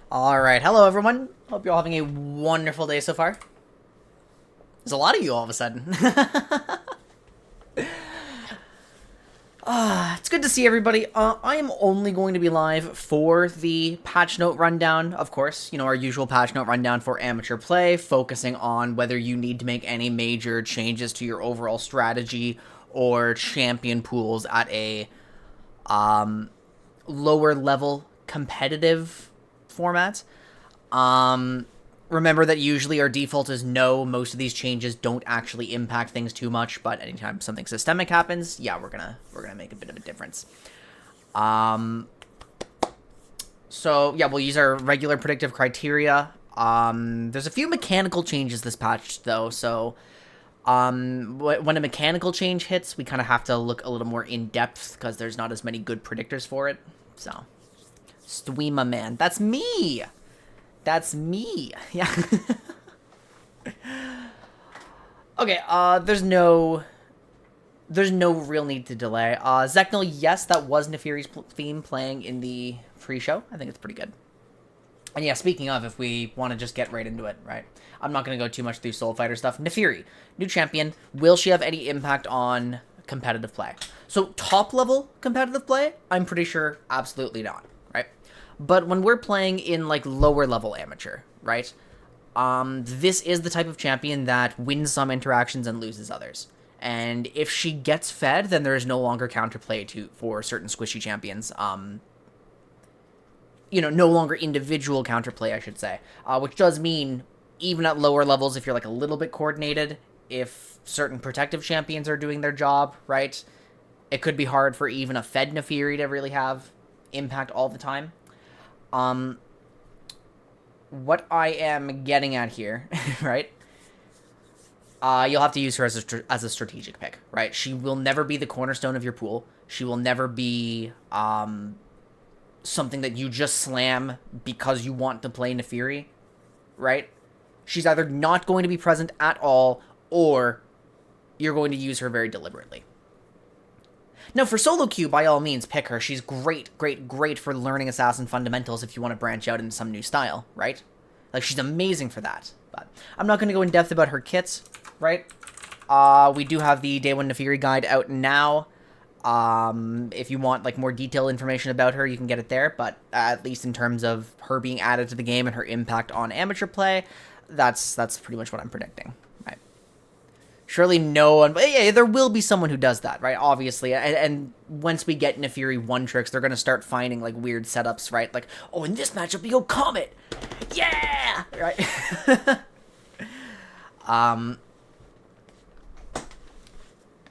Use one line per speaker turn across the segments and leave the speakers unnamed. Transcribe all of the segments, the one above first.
Alright, hello everyone. Hope you're all having a wonderful day so far. There's a lot of you all of a sudden. It's good to see everybody. I am only going to be live for the patch note rundown, of course. You know, our usual patch note rundown for amateur play, focusing on whether you need to make any major changes to your overall strategy or champion pools at a lower level competitive format. Remember that usually our default is no. Most of these changes don't actually impact things too much, but anytime something systemic happens, yeah, we're gonna make a bit of a difference. So yeah, we'll use our regular predictive criteria. There's a few mechanical changes this patch though, so when a mechanical change hits, we kind of have to look a little more in depth because there's not as many good predictors for it. So, Stweema man, that's me. That's me. Yeah. Okay, there's no real need to delay. Zeknil, yes, that was Nefiri's theme playing in the pre-show. I think it's pretty good. And yeah, speaking of, if we want to just get right into it, right? I'm not going to go too much through Soul Fighter stuff. Nefiri, new champion. Will she have any impact on competitive play? So top-level competitive play, I'm pretty sure absolutely not, right? But when we're playing in, like, lower-level amateur, right? This is the type of champion that wins some interactions and loses others. And if she gets fed, then there is no longer counterplay for certain squishy champions. You know, no longer individual counterplay, I should say. Which does mean, even at lower levels, if you're, like, a little bit coordinated, if certain protective champions are doing their job, right? It could be hard for even a fed Nefiri to really have impact all the time. What I am getting at here, right? You'll have to use her as a strategic pick, right? She will never be the cornerstone of your pool. She will never be something that you just slam because you want to play Nefiri, right? She's either not going to be present at all, or you're going to use her very deliberately. Now, for solo queue, by all means, pick her. She's great for learning assassin fundamentals if you want to branch out into some new style, right? Like, she's amazing for that. But I'm not going to go in depth about her kits, right? We do have the Day 1 Nefiri guide out now. If you want, like, more detailed information about her, you can get it there. But at least in terms of her being added to the game and her impact on amateur play, that's pretty much what I'm predicting. Surely no one... But yeah, there will be someone who does that, right? Obviously. And once we get Nefiri 1 tricks, they're going to start finding, like, weird setups, right? Like, oh, in this matchup, we go Comet! Yeah! Right?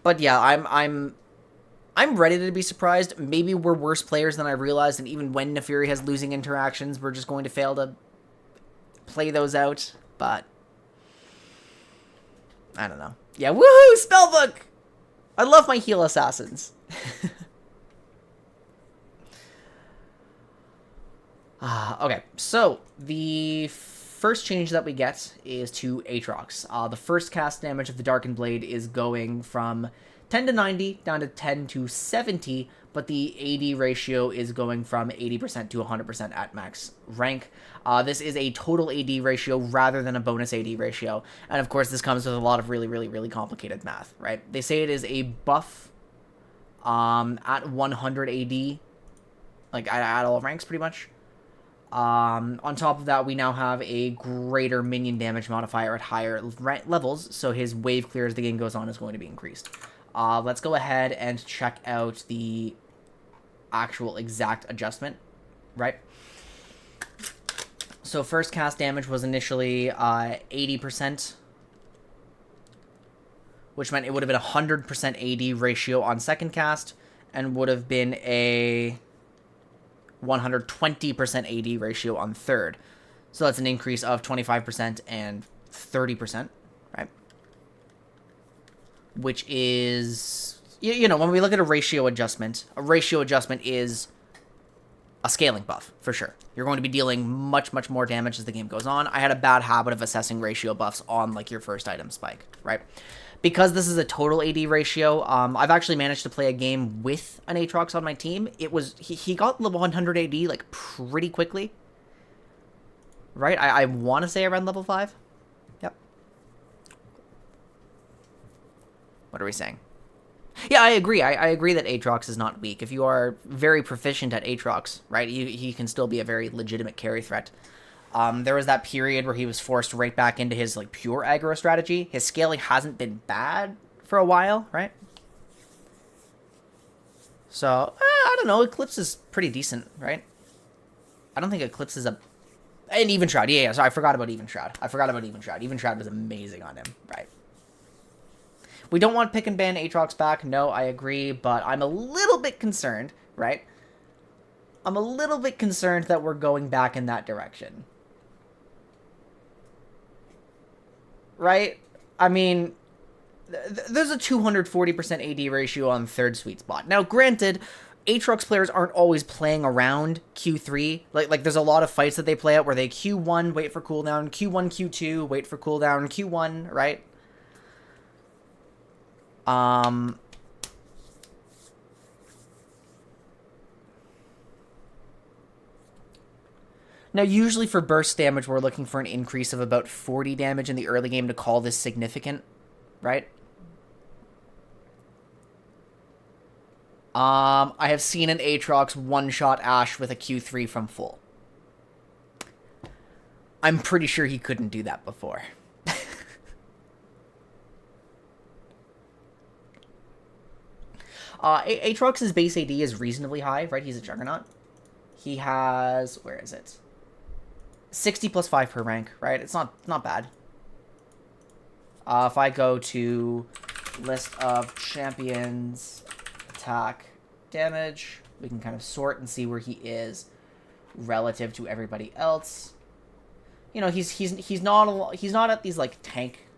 But yeah, I'm ready to be surprised. Maybe we're worse players than I realized, and even when Nefiri has losing interactions, we're just going to fail to play those out. But I don't know. Yeah, woohoo! Spellbook! I love my heal assassins. Okay, so the first change that we get is to Aatrox. The first cast damage of the Darkened Blade is going from 10 to 90 down to 10 to 70, but the AD ratio is going from 80% to 100% at max rank. This is a total AD ratio rather than a bonus AD ratio, and of course this comes with a lot of really complicated math, right? They say it is a buff at 100 AD, like at all ranks pretty much. On top of that, we now have a greater minion damage modifier at higher levels, so his wave clear as the game goes on is going to be increased. Let's go ahead and check out the actual exact adjustment, right? So first cast damage was initially 80%, which meant it would have been a 100% AD ratio on second cast, and would have been a 120% AD ratio on third. So that's an increase of 25% and 30%, right? Which is, you know, when we look at a ratio adjustment is a scaling buff, for sure. You're going to be dealing much more damage as the game goes on. I had a bad habit of assessing ratio buffs on, like, your first item spike, right? Because this is a total AD ratio, I've actually managed to play a game with an Aatrox on my team. It was, he got level 100 AD, like, pretty quickly. right? I want to say around level 5. Yep. What are we saying? Yeah, I agree. I agree that Aatrox is not weak. If you are very proficient at Aatrox, right, he can still be a very legitimate carry threat. There was that period where he was forced right back into his like pure aggro strategy. His scaling hasn't been bad for a while, right? So, I don't know. Eclipse is pretty decent, right? I don't think Eclipse is a... And Even Shroud. Yeah, sorry, I forgot about Even Shroud. Even Shroud was amazing on him, right? We don't want pick and ban Aatrox back. No, I agree, but I'm a little bit concerned, right? I'm a little bit concerned that we're going back in that direction. Right? I mean, there's a 240% AD ratio on third sweet spot. Now, granted, Aatrox players aren't always playing around Q3. Like there's a lot of fights that they play out where they Q1, wait for cooldown, Q1, Q2, wait for cooldown, Q1, right? Now, usually for burst damage, we're looking for an increase of about 40 damage in the early game to call this significant, right? I have seen an Aatrox one-shot Ashe with a Q3 from full. I'm pretty sure he couldn't do that before. Aatrox's base AD is reasonably high, right? He's a Juggernaut. He has... Where is it? 60 plus 5 per rank, right? It's not bad. If I go to list of champions, attack, damage, we can kind of sort and see where he is relative to everybody else. You know, he's not at these like tank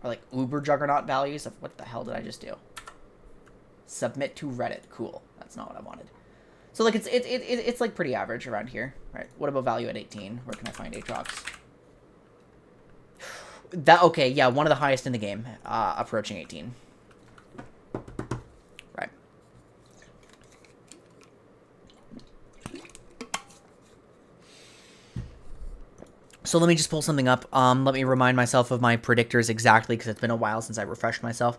or like uber juggernaut values of what the hell did I just do? Submit to Reddit. Cool. That's not what I wanted. So like it's like pretty average around here, right? What about value at 18? Where can I find Aatrox? That okay, yeah, one of the highest in the game, approaching 18. Right. So let me just pull something up. Let me remind myself of my predictors exactly because it's been a while since I refreshed myself.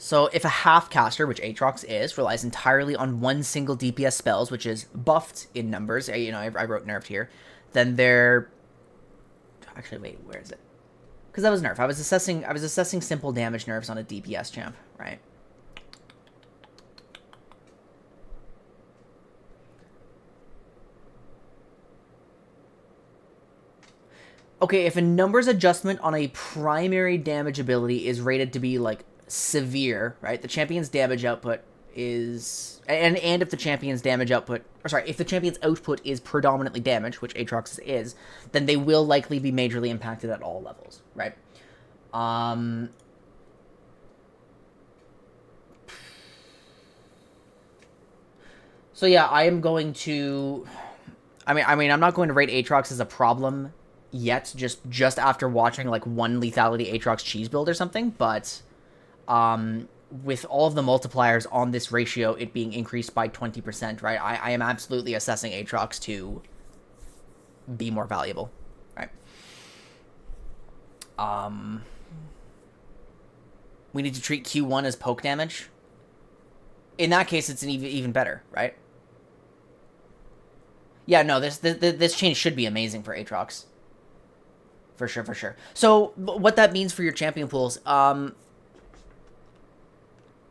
So if a half caster, which Aatrox is, relies entirely on one single DPS spells, which is buffed in numbers, you know, I wrote nerfed here, then they're... Actually, wait, where is it? Because that was nerf. I was assessing simple damage nerfs on a DPS champ, right? Okay, if a numbers adjustment on a primary damage ability is rated to be, like, severe, right? The champion's damage output is... And if the champion's damage output... Or sorry, if the champion's output is predominantly damage, which Aatrox is, then they will likely be majorly impacted at all levels, right? So yeah, I am going to... I mean, I'm not going to rate Aatrox as a problem yet, just after watching, like, one lethality Aatrox cheese build or something, but... with all of the multipliers on this ratio, it being increased by 20%, right? I am absolutely assessing Aatrox to be more valuable, right? We need to treat Q1 as poke damage. In that case, it's an even better, right? Yeah, no, this change should be amazing for Aatrox. For sure. So, what that means for your champion pools,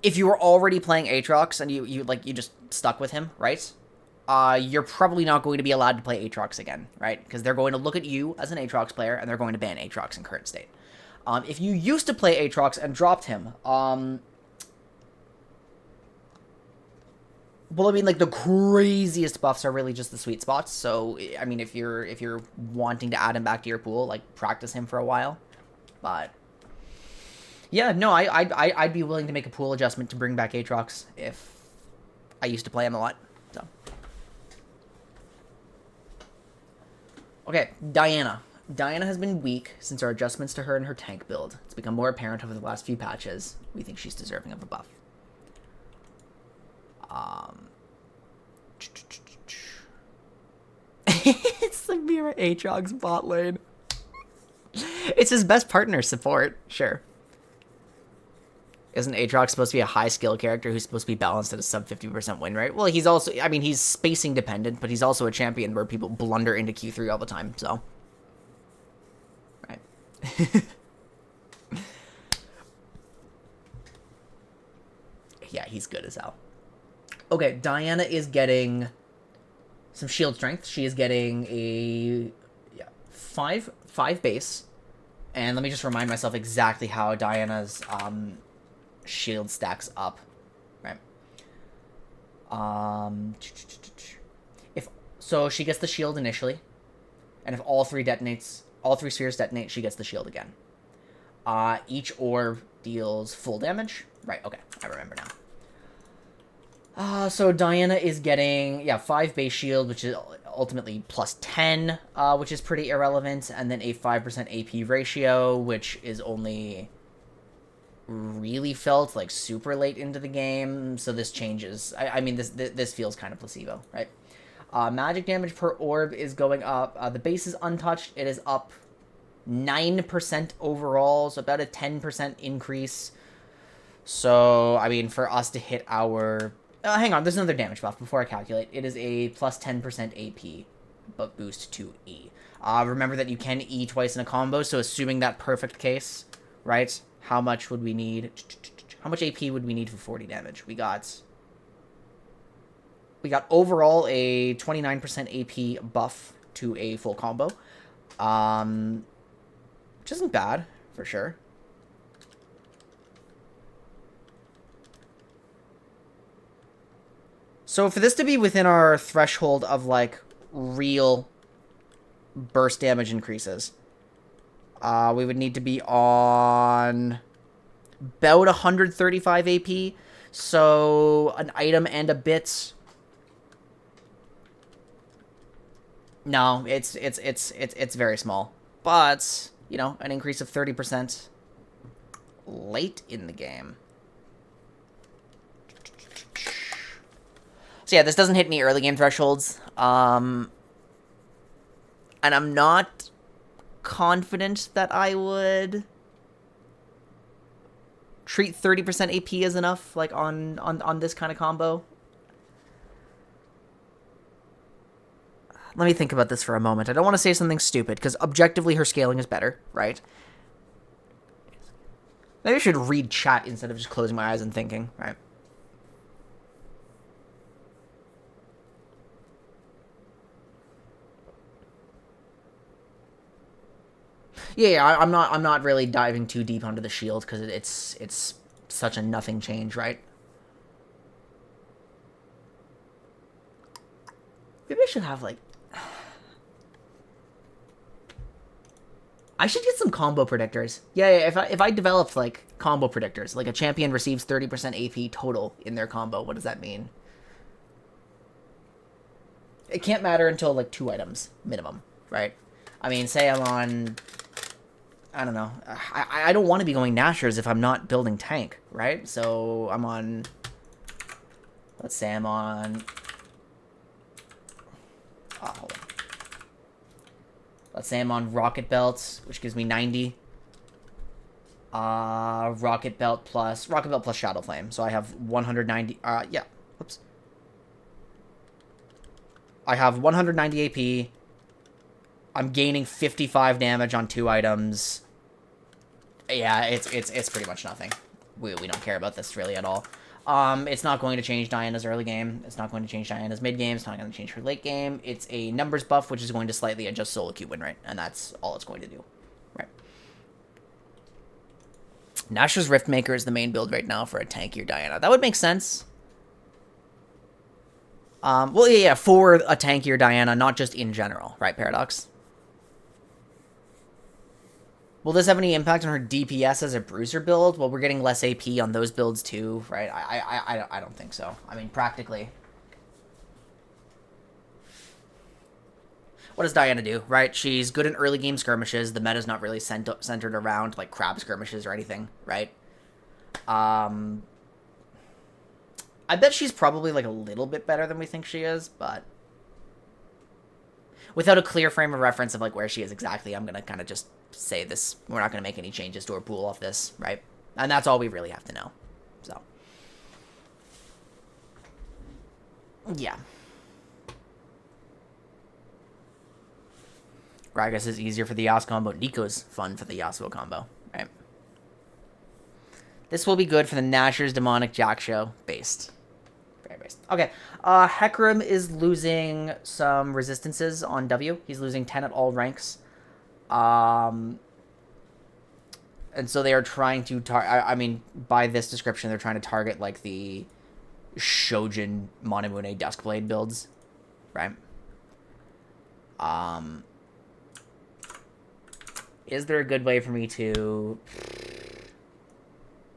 if you were already playing Aatrox and you just stuck with him, right? You're probably not going to be allowed to play Aatrox again, right? Because they're going to look at you as an Aatrox player and they're going to ban Aatrox in current state. If you used to play Aatrox and dropped him, well, I mean, like, the craziest buffs are really just the sweet spots. So, I mean, if you're wanting to add him back to your pool, like, practice him for a while. But... yeah, no, I'd be willing to make a pool adjustment to bring back Aatrox if I used to play him a lot. So, okay, Diana. Diana has been weak since our adjustments to her and her tank build. It's become more apparent over the last few patches. We think she's deserving of a buff. It's the Mira Aatrox's bot lane. It's his best partner support, sure. Isn't Aatrox supposed to be a high skill character who's supposed to be balanced at a sub 50% win rate? Well, he's also, I mean, he's spacing dependent, but he's also a champion where people blunder into Q3 all the time, so. Right. Yeah, he's good as hell. Okay, Diana is getting some shield strength. She is getting a 5 base. And let me just remind myself exactly how Diana's shield stacks up. Right. So she gets the shield initially. And if all three spheres detonate, she gets the shield again. Each orb deals full damage. Right, okay, I remember now. So Diana is getting, 5 base shield, which is ultimately plus 10, which is pretty irrelevant, and then a 5% AP ratio, which is only really felt like super late into the game, so this changes. I mean, this feels kind of placebo, right? Magic damage per orb is going up. The base is untouched. It is up 9% overall, so about a 10% increase. So, I mean, for us to hit our... hang on, there's another damage buff before I calculate. It is a plus 10% AP, but boost to E. Remember that you can E twice in a combo, so assuming that perfect case, right? How much would we need? How much AP would we need for 40 damage? We got overall a 29% AP buff to a full combo. Which isn't bad, for sure. So for this to be within our threshold of, like, real burst damage increases, we would need to be on about 135 AP. So an item and a bit. No, it's very small. But, you know, an increase of 30% late in the game. So yeah, this doesn't hit any early game thresholds. And I'm not confident that I would treat 30% AP as enough, like, on this kind of combo. Let me think about this for a moment. I don't want to say something stupid, because objectively her scaling is better, right? Maybe I should read chat instead of just closing my eyes and thinking, right? Yeah, I'm not really diving too deep onto the shield because it's such a nothing change, right? Maybe I should have, like, I should get some combo predictors. Yeah, if I developed, like, combo predictors, like a champion receives 30% AP total in their combo, what does that mean? It can't matter until, like, 2 items minimum, right? I mean, say I'm on, I don't know. I don't want to be going Nashers if I'm not building tank, right? So I'm on, let's say I'm on, hold on. Let's say I'm on Rocket Belt, which gives me 90. Rocket Belt plus Shadow Flame. So I have 190, yeah, whoops. I have 190 AP. I'm gaining 55 damage on 2 items. Yeah, it's pretty much nothing. We don't care about this really at all. It's not going to change Diana's early game. It's not going to change Diana's mid game. It's not going to change her late game. It's a numbers buff, which is going to slightly adjust solo queue win rate, and that's all it's going to do. Right. Nashor's Riftmaker is the main build right now for a tankier Diana. That would make sense. Well, yeah, for a tankier Diana, not just in general, right, Paradox? Will this have any impact on her DPS as a bruiser build? Well, we're getting less AP on those builds too, right? I don't think so. I mean, practically. What does Diana do, right? She's good in early game skirmishes. The meta's not really centered around, like, crab skirmishes or anything, right? I bet she's probably, like, a little bit better than we think she is, but... without a clear frame of reference of like where she is exactly, I'm gonna kind of just say this. We're not gonna make any changes to her pool off this, right? And that's all we really have to know. So, yeah. Gragas is easier for the Yasuo combo. Nico's fun for the Yasuo combo, right? This will be good for the Nashor's Demonic Jack Show. Based. Very based. Okay. Hecarim is losing some resistances on W. He's losing 10 at all ranks. And so they are trying to I mean, by this description, they're trying to target like the Shojin Monomune Duskblade builds, right? Is there a good way for me to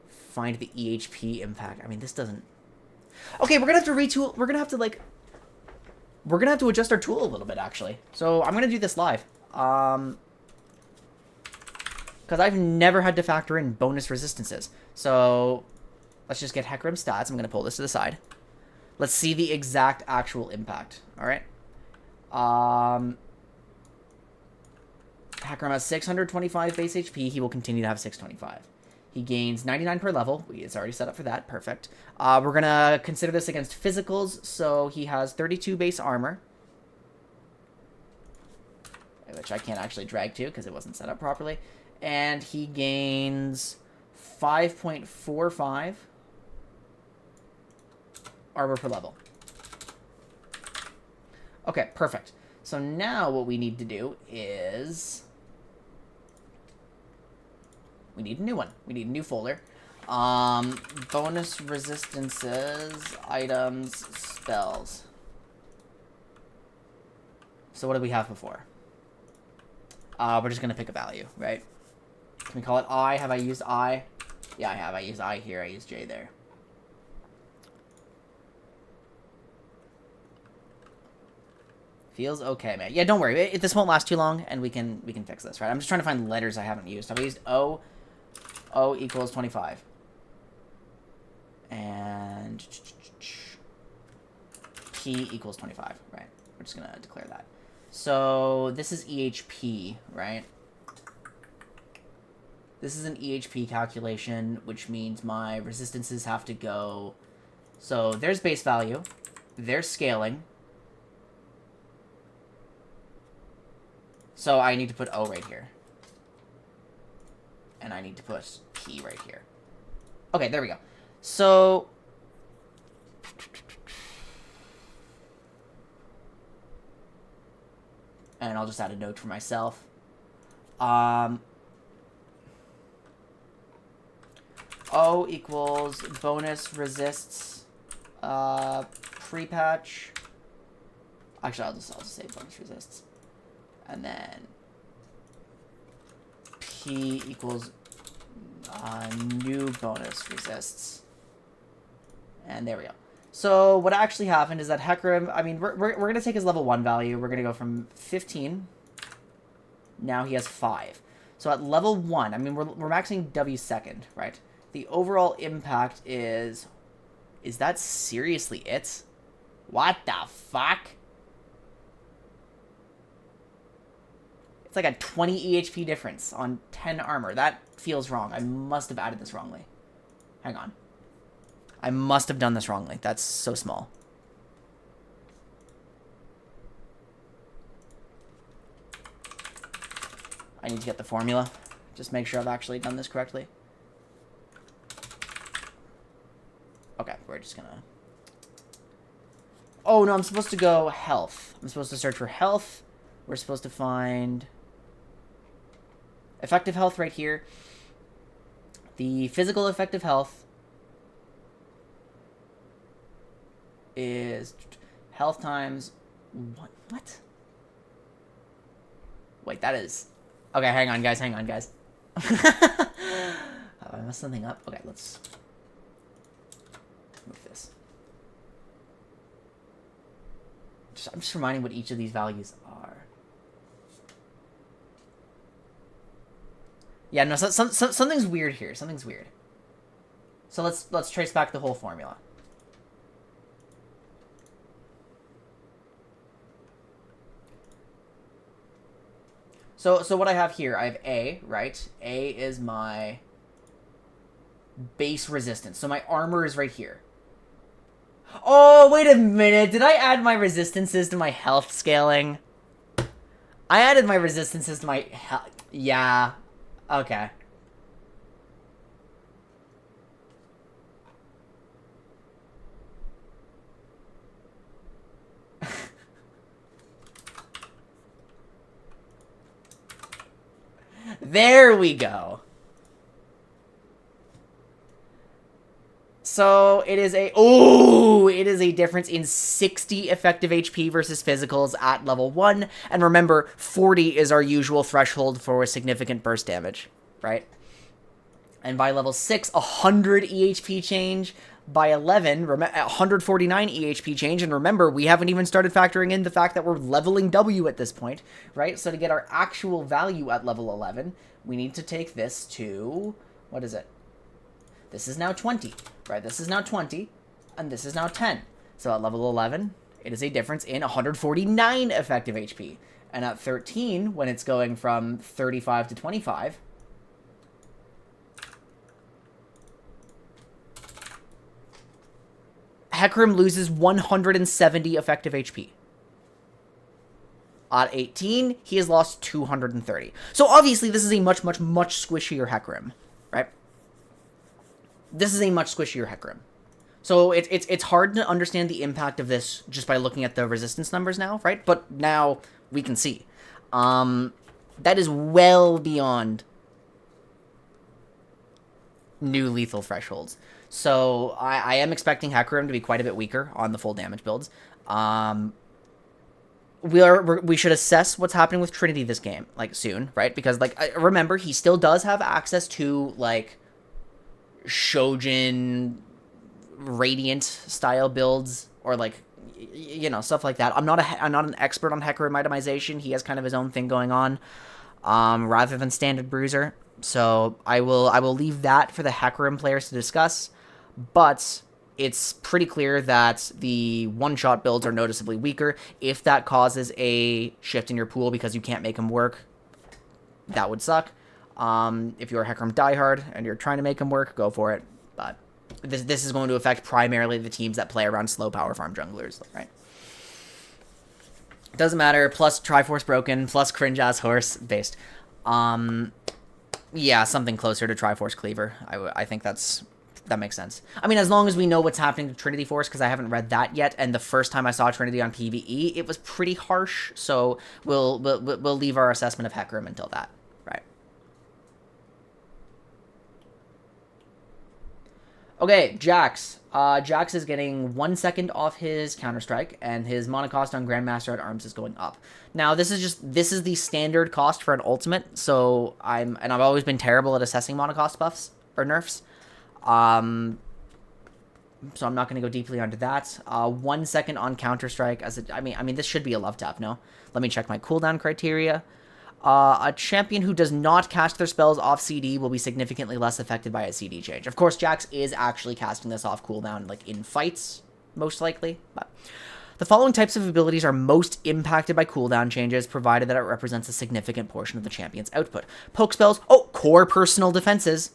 find the EHP impact? I mean, this doesn't... Okay, we're gonna have to retool. We're gonna have to, like... We're gonna have to adjust our tool a little bit, actually. So, I'm gonna do this live. Because I've never had to factor in bonus resistances. So, let's just get Hecarim stats. I'm gonna pull this to the side. Let's see the exact actual impact. Alright? Hecarim has 625 base HP. He will continue to have 625. He gains 99 per level. It's already set up for that. Perfect. We're going to consider this against physicals. So he has 32 base armor, which I can't actually drag to because it wasn't set up properly. And he gains 5.45 armor per level. Okay, perfect. So now what we need to do is... we need a new one. We need a new folder. Bonus resistances, items, spells. So what did we have before? We're just going to pick a value, right? Can we call it I? Have I used I? Yeah, I have. I used I here. I used J there. Feels okay, man. Yeah, don't worry. This won't last too long, and we can fix this, right? I'm just trying to find letters I haven't used. Have I used O? O equals 25. And P equals 25, right? We're just going to declare that. So this is EHP, right? This is an EHP calculation, which means my resistances have to go... So there's base value. There's scaling. So I need to put O right here. And I need to put P right here. Okay, there we go. So... and I'll just add a note for myself. O equals bonus resists pre-patch. Actually, I'll just say bonus resists. And then P equals new bonus resists. And there we go. So what actually happened is that Hecarim, I mean, we're going to take his level 1 value. We're going to go from 15. Now he has 5. So at level 1, I mean, we're maxing W second, right? The overall impact is... is that seriously it? What the fuck? It's like a 20 EHP difference on 10 armor. That feels wrong. I must have added this wrongly. Hang on. I must have done this wrongly. That's so small. I need to get the formula. Just make sure I've actually done this correctly. Okay, we're just gonna... oh, no, I'm supposed to go health. I'm supposed to search for health. We're supposed to find... effective health right here. The physical effective health is health times... what? Wait, that is... okay, hang on, guys. Hang on, guys. I messed something up. Okay, let's move this. I'm just reminding what each of these values are. Yeah, no, something's weird here. Something's weird. So let's trace back the whole formula. So what I have here, I have A, right? A is my base resistance. So my armor is right here. Oh, wait a minute. Did I add my resistances to my health scaling? I added my resistances to my health. Yeah. Okay. There we go. So it is a difference in 60 effective HP versus physicals at level 1. And remember, 40 is our usual threshold for significant burst damage, right? And by level 6, 100 EHP change. By 11, 149 EHP change. And remember, we haven't even started factoring in the fact that we're leveling W at this point, right? So to get our actual value at level 11, we need to take this to... What is it? This is now 20, right? This is now 20, and this is now 10. So at level 11, it is a difference in 149 effective HP. And at 13, when it's going from 35 to 25... Hecarim loses 170 effective HP. At 18, he has lost 230. So obviously, this is a much squishier Hecarim, right? This is a much squishier Hecarim. So it's hard to understand the impact of this just by looking at the resistance numbers now, right? But now we can see. That is well beyond new lethal thresholds. So I am expecting Hecarim to be quite a bit weaker on the full damage builds. We should assess what's happening with Trinity this game, like, soon, right? Because, like, remember, he still does have access to, like, Shojin Radiant style builds, or, like, you know, stuff like that. I'm not an expert on Hecarim itemization. He has kind of his own thing going on, rather than standard bruiser. So I will leave that for the Hecarim players to discuss. But it's pretty clear that the one-shot builds are noticeably weaker. If that causes a shift in your pool because you can't make them work, that would suck. If you're a Hecarim diehard and you're trying to make them work, go for it. But this is going to affect primarily the teams that play around slow power farm junglers, right? Doesn't matter. Plus Triforce Broken, plus Cringe-ass Horse based. Yeah, something closer to Triforce Cleaver. I think that makes sense. I mean, as long as we know what's happening to Trinity Force, because I haven't read that yet, and the first time I saw Trinity on PvE, it was pretty harsh, so we'll leave our assessment of Hecarim until that, right? Okay, Jax. Jax is getting 1 second off his Counter-Strike, and his mana cost on Grandmaster at Arms is going up. Now, this is the standard cost for an ultimate, so I've always been terrible at assessing mana cost buffs, or nerfs. So I'm not going to go deeply onto that. 1 second on Counter-Strike. I mean, this should be a love tap, no? Let me check my cooldown criteria. A champion who does not cast their spells off CD will be significantly less affected by a CD change. Of course, Jax is actually casting this off cooldown, like, in fights, most likely. But the following types of abilities are most impacted by cooldown changes, provided that it represents a significant portion of the champion's output. Poke spells. Oh, core personal defenses.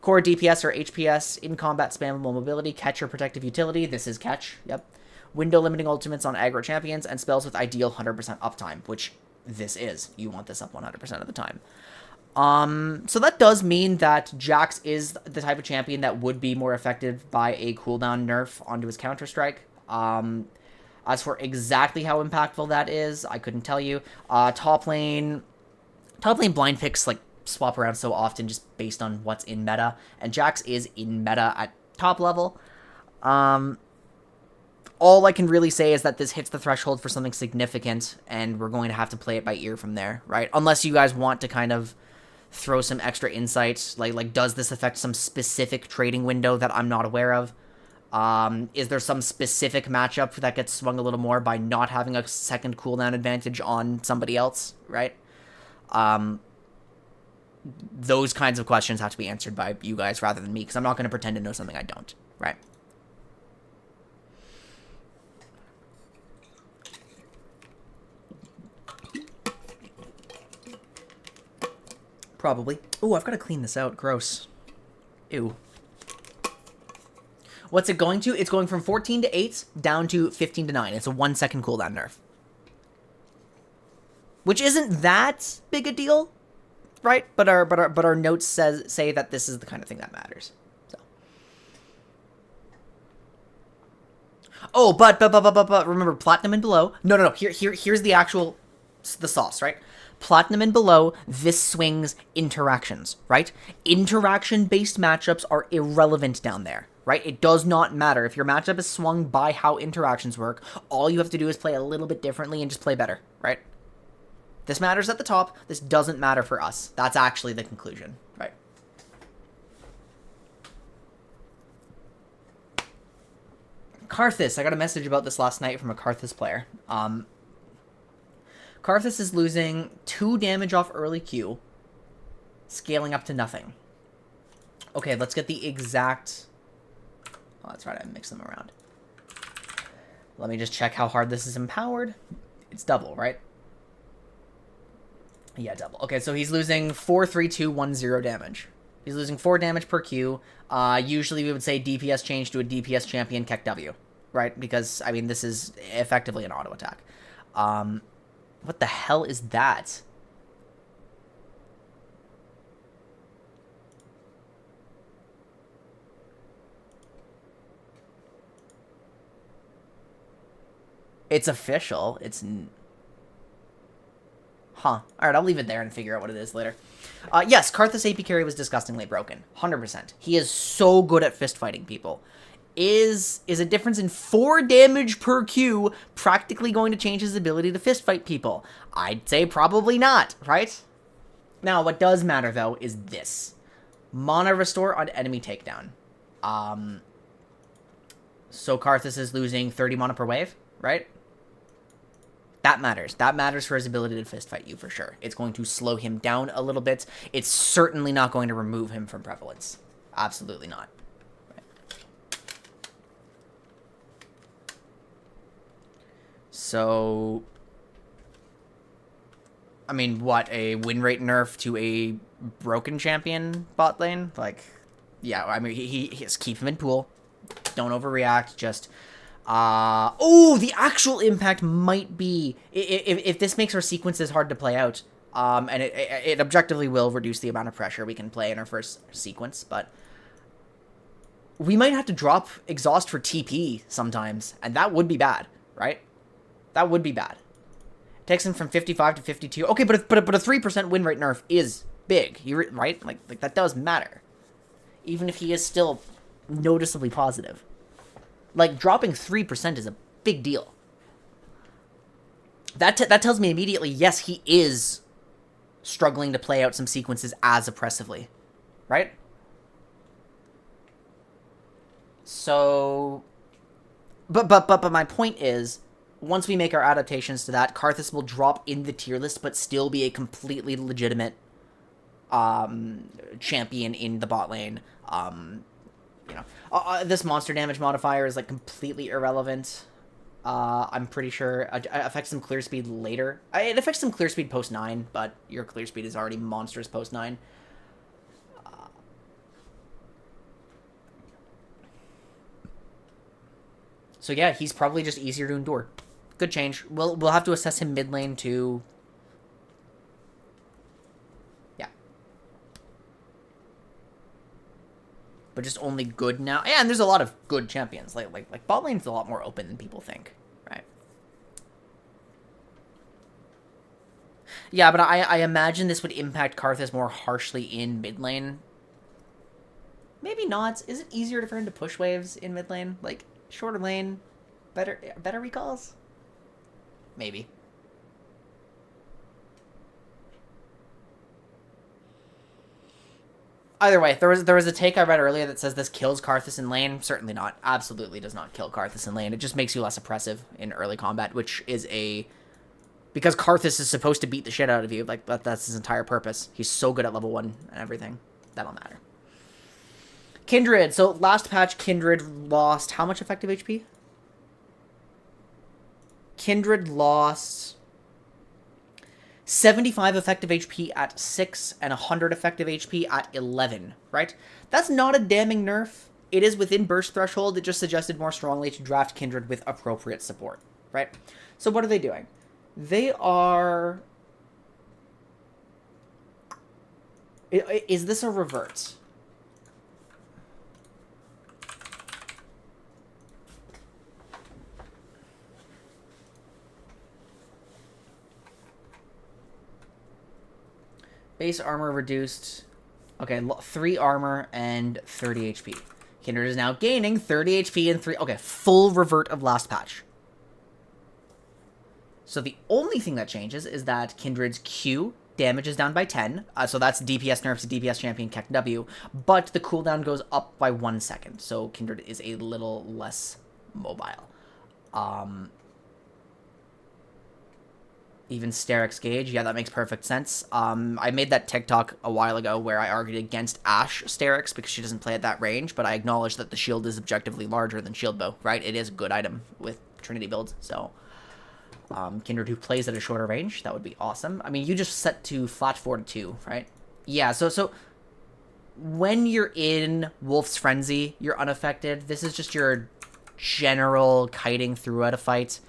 Core DPS or HPS, in-combat spammable mobility, catch or protective utility. This is catch, yep. Window-limiting ultimates on aggro champions, and spells with ideal 100% uptime, which this is. You want this up 100% of the time. So that does mean that Jax is the type of champion that would be more effective by a cooldown nerf onto his Counter-Strike. As for exactly how impactful that is, I couldn't tell you. Top lane blind picks, like, swap around so often just based on what's in meta, and Jax is in meta at top level. All I can really say is that this hits the threshold for something significant, and we're going to have to play it by ear from there, right? Unless you guys want to kind of throw some extra insight, like does this affect some specific trading window that I'm not aware of? Is there some specific matchup that gets swung a little more by not having a second cooldown advantage on somebody else, right? Those kinds of questions have to be answered by you guys rather than me, because I'm not going to pretend to know something I don't, right? Probably. Oh, I've got to clean this out. Gross. Ew. What's it going to? It's going from 14 to 8 down to 15 to 9. It's a 1 second cooldown nerf. Which isn't that big a deal, right? But our notes say that this is the kind of thing that matters. So. Oh, but remember, platinum and below. No. Here's the actual the sauce, right? Platinum and below, this swings interactions, right? Interaction-based matchups are irrelevant down there, right? It does not matter. If your matchup is swung by how interactions work, all you have to do is play a little bit differently and just play better, right? This matters at the top. This doesn't matter for us. That's actually the conclusion, right? Karthus. I got a message about this last night from a Karthus player. Karthus is losing 2 damage off early Q, scaling up to nothing. Okay, let's get the exact... Oh, that's right, I mixed them around. Let me just check how hard this is empowered. It's double, right? Yeah, double. Okay, so he's losing 4, 3, 2, 1, 0 damage. He's losing 4 damage per Q. Usually we would say DPS change to a DPS champion Keck W, right? Because, I mean, this is effectively an auto attack. What the hell is that? It's official. It's... Huh. Alright, I'll leave it there and figure out what it is later. Yes, Karthus AP carry was disgustingly broken. 100%. He is so good at fist fighting people. Is a difference in 4 damage per Q practically going to change his ability to fist fight people? I'd say probably not, right? Now, what does matter, though, is this. Mana restore on enemy takedown. So Karthus is losing 30 mana per wave, right? That matters. That matters for his ability to fist fight you, for sure. It's going to slow him down a little bit. It's certainly not going to remove him from prevalence. Absolutely not. So, I mean, what, a win rate nerf to a broken champion bot lane? Like, yeah, I mean, he's keep him in pool. Don't overreact, just, oh, the actual impact might be, if this makes our sequences hard to play out, and it objectively will reduce the amount of pressure we can play in our first sequence, but we might have to drop exhaust for TP sometimes, and that would be bad, right? That would be bad. It takes him from 55 to 52. Okay, but a 3% win rate nerf is big, right? Like that does matter. Even if he is still noticeably positive. Like, dropping 3% is a big deal. That tells me immediately, yes, he is struggling to play out some sequences as oppressively. Right? So... But my point is... Once we make our adaptations to that, Karthus will drop in the tier list, but still be a completely legitimate champion in the bot lane. You know, this monster damage modifier is like completely irrelevant. I'm pretty sure it affects some clear speed later. It affects some clear speed post 9, but your clear speed is already monstrous post 9. So yeah, he's probably just easier to endure. Good change. We'll have to assess him mid lane too. Yeah. But just only good now. Yeah, and there's a lot of good champions. Like bot lane's a lot more open than people think, right? Yeah, but I imagine this would impact Karthus more harshly in mid lane. Maybe not. Is it easier for him to push waves in mid lane? Like, shorter lane, better recalls? Maybe. Either way, there was a take I read earlier that says this kills Karthus in lane. Certainly not. Absolutely does not kill Karthus in lane. It just makes you less oppressive in early combat, which is a... Because Karthus is supposed to beat the shit out of you. Like, that's his entire purpose. He's so good at level 1 and everything. That'll matter. Kindred. So, last patch, Kindred lost how much effective HP? Kindred lost 75 effective HP at 6 and 100 effective HP at 11, right? That's not a damning nerf. It is within burst threshold. It just suggested more strongly to draft Kindred with appropriate support, right? So what are they doing? They are... Is this a revert? Base armor reduced. Okay, 3 armor and 30 HP. Kindred is now gaining 30 HP and 3... Okay, full revert of last patch. So the only thing that changes is that Kindred's Q damage is down by 10. So that's DPS nerfs to DPS champion KEKW. But the cooldown goes up by 1 second. So Kindred is a little less mobile. Even Sterix Gauge, yeah, that makes perfect sense. I made that TikTok a while ago where I argued against Ashe Sterix because she doesn't play at that range, but I acknowledge that the shield is objectively larger than Shield Bow, right? It is a good item with Trinity builds, so... Kindred who plays at a shorter range, that would be awesome. I mean, you just set to flat 4 to 2, right? Yeah, so when you're in Wolf's Frenzy, you're unaffected. This is just your general kiting throughout a fight.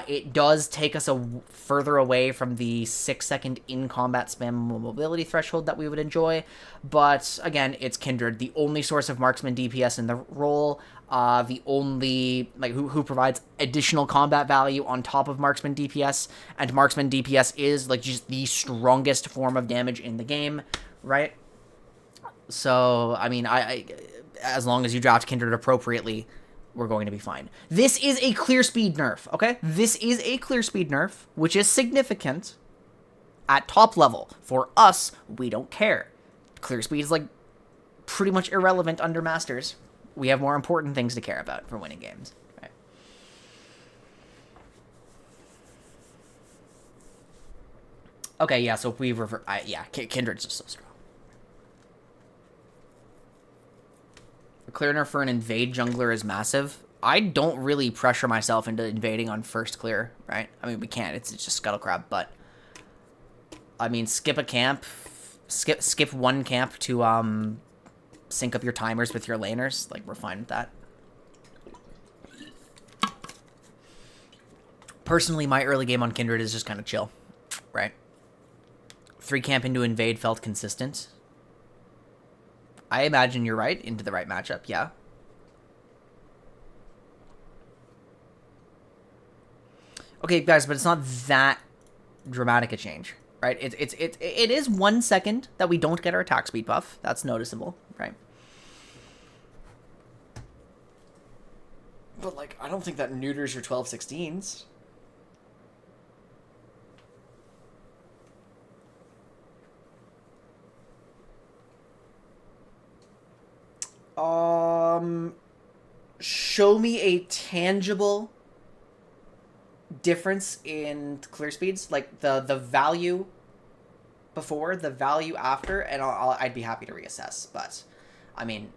It does take us further away from the 6-second in-combat spam mobility threshold that we would enjoy. But, again, it's Kindred, the only source of marksman DPS in the role, the only, like, who provides additional combat value on top of marksman DPS, and marksman DPS is, like, just the strongest form of damage in the game, right? So, I mean, I as long as you draft Kindred appropriately, we're going to be fine. This is a clear speed nerf, okay? This is a clear speed nerf, which is significant at top level. For us, we don't care. Clear speed is, like, pretty much irrelevant under Masters. We have more important things to care about for winning games. Right? Okay, yeah, so if we revert... yeah, Kindred's just so strong. A clear nerf for an invade jungler is massive. I don't really pressure myself into invading on first clear, right? I mean, we can't. It's just Scuttle Crab, but... I mean, skip a camp. Skip one camp to, sync up your timers with your laners. Like, we're fine with that. Personally, my early game on Kindred is just kind of chill, right? 3 camp into invade felt consistent. I imagine you're right, into the right matchup, yeah. Okay, guys, but it's not that dramatic a change, right? It is 1 second that we don't get our attack speed buff. That's noticeable, right? But, like, I don't think that neuters your 12/16s. Show me a tangible difference in clear speeds, like the value before, the value after, and I'd be happy to reassess. But, I mean,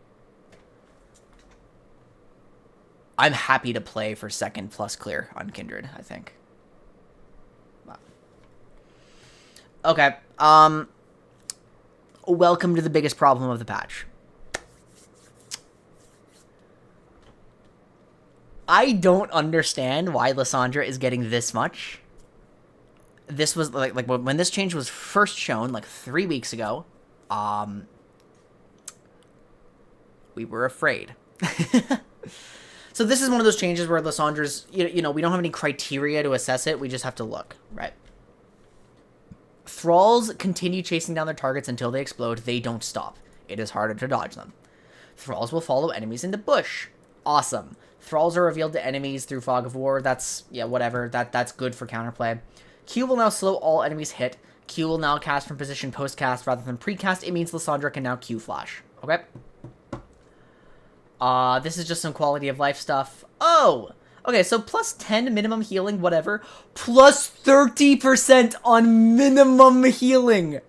I'm happy to play for second plus clear on Kindred, I think. Okay, welcome to the biggest problem of the patch. I don't understand why Lissandra is getting this much. This was, like when this change was first shown, like 3 weeks ago, we were afraid. So this is one of those changes where Lissandra's, you know, we don't have any criteria to assess it, we just have to look, right? Thralls continue chasing down their targets until they explode, they don't stop. It is harder to dodge them. Thralls will follow enemies into bush. Awesome. Thralls are revealed to enemies through Fog of War. That's, yeah, whatever. That's good for counterplay. Q will now slow all enemies hit. Q will now cast from position post-cast rather than pre-cast. It means Lissandra can now Q flash. Okay? This is just some quality of life stuff. Oh! Okay, so plus 10 minimum healing, whatever. Plus 30% on minimum healing!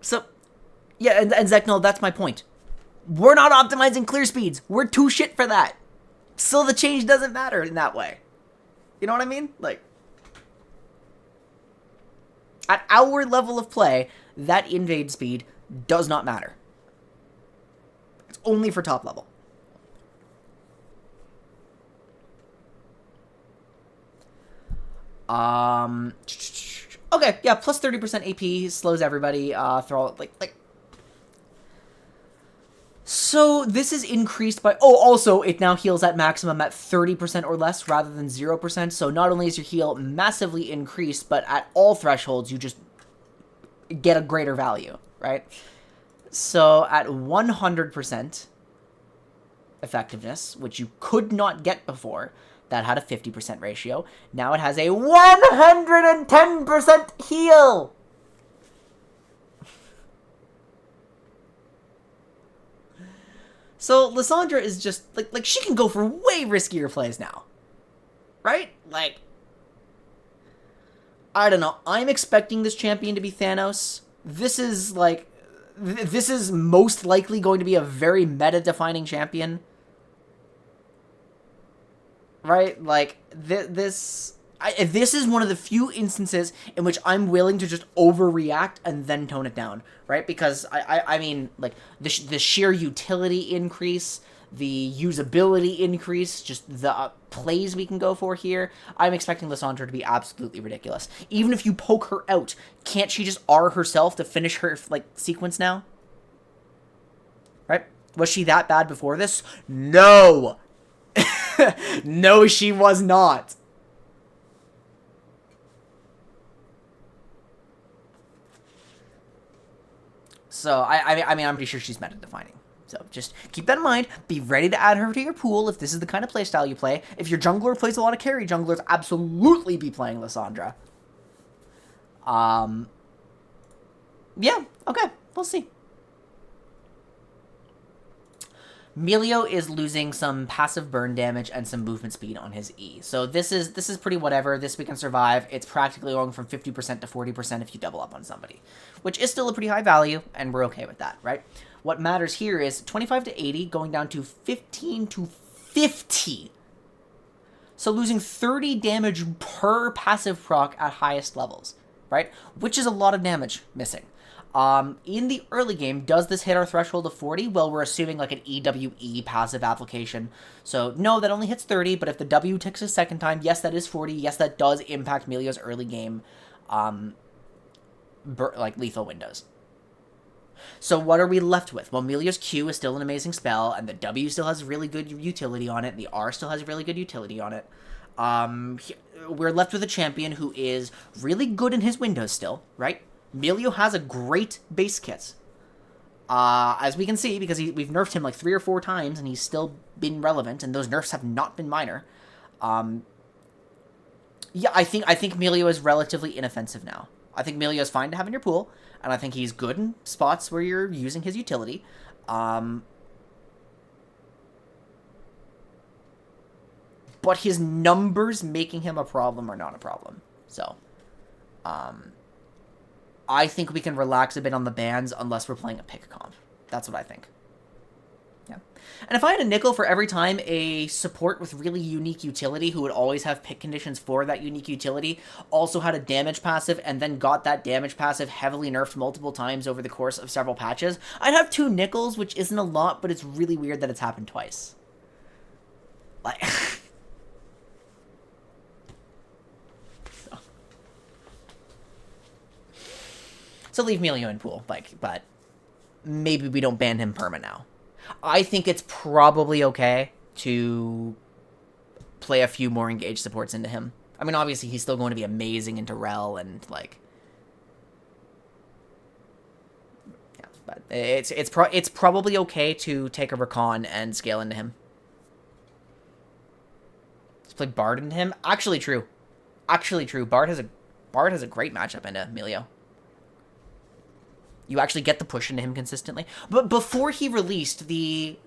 So, yeah, and Zeknol, that's my point. We're not optimizing clear speeds. We're too shit for that. So the change doesn't matter in that way. You know what I mean? Like, at our level of play, that invade speed does not matter. It's only for top level. Okay, yeah, plus 30% AP slows everybody. Throw like. So this is increased by. Oh, also it now heals at maximum at 30% or less rather than 0%. So not only is your heal massively increased, but at all thresholds you just get a greater value, right? So at 100% effectiveness, which you could not get before. That had a 50% ratio. Now it has a 110% heal! So Lissandra is just, like she can go for way riskier plays now. Right? Like, I don't know. I'm expecting this champion to be Thanos. This is, like, this is most likely going to be a very meta-defining champion. Right? Like, this is one of the few instances in which I'm willing to just overreact and then tone it down, right? Because, I mean, like, the sheer utility increase, the usability increase, just the plays we can go for here, I'm expecting Lissandra to be absolutely ridiculous. Even if you poke her out, can't she just R herself to finish her, like, sequence now? Right? Was she that bad before this? No! No, she was not. So, I mean, I'm pretty sure she's meta-defining. So, just keep that in mind. Be ready to add her to your pool if this is the kind of playstyle you play. If your jungler plays a lot of carry junglers, absolutely be playing Lissandra. Yeah, okay. We'll see. Melio is losing some passive burn damage and some movement speed on his E. So this is pretty whatever. This we can survive. It's practically going from 50% to 40% if you double up on somebody, which is still a pretty high value, and we're okay with that, right? What matters here is 25 to 80 going down to 15 to 50. So losing 30 damage per passive proc at highest levels, right? Which is a lot of damage missing. In the early game, does this hit our threshold of 40? Well, we're assuming like an EWE passive application. So, no, that only hits 30, but if the W ticks a second time, yes, that is 40. Yes, that does impact Melio's early game, like, lethal windows. So what are we left with? Well, Melio's Q is still an amazing spell, and the W still has really good utility on it, and the R still has really good utility on it. We're left with a champion who is really good in his windows still, right? Melio has a great base kit. As we can see, because we've nerfed him like 3 or 4 times, and he's still been relevant, and those nerfs have not been minor. Yeah, I think Melio is relatively inoffensive now. I think Melio is fine to have in your pool, and I think he's good in spots where you're using his utility. But his numbers making him a problem are not a problem. So, I think we can relax a bit on the bans unless we're playing a pick comp. That's what I think. Yeah. And if I had a nickel for every time a support with really unique utility who would always have pick conditions for that unique utility also had a damage passive and then got that damage passive heavily nerfed multiple times over the course of several patches, I'd have 2 nickels, which isn't a lot, but it's really weird that it's happened twice. Like... So leave Melio in pool, like, but maybe we don't ban him perma now. I think it's probably okay to play a few more engaged supports into him. I mean, obviously, he's still going to be amazing into Rel and, like... Yeah, but it's probably okay to take a Recon and scale into him. Let's play Bard into him. Actually true. Actually true. Bard has a great matchup into Melio. You actually get the push into him consistently. But before he released, the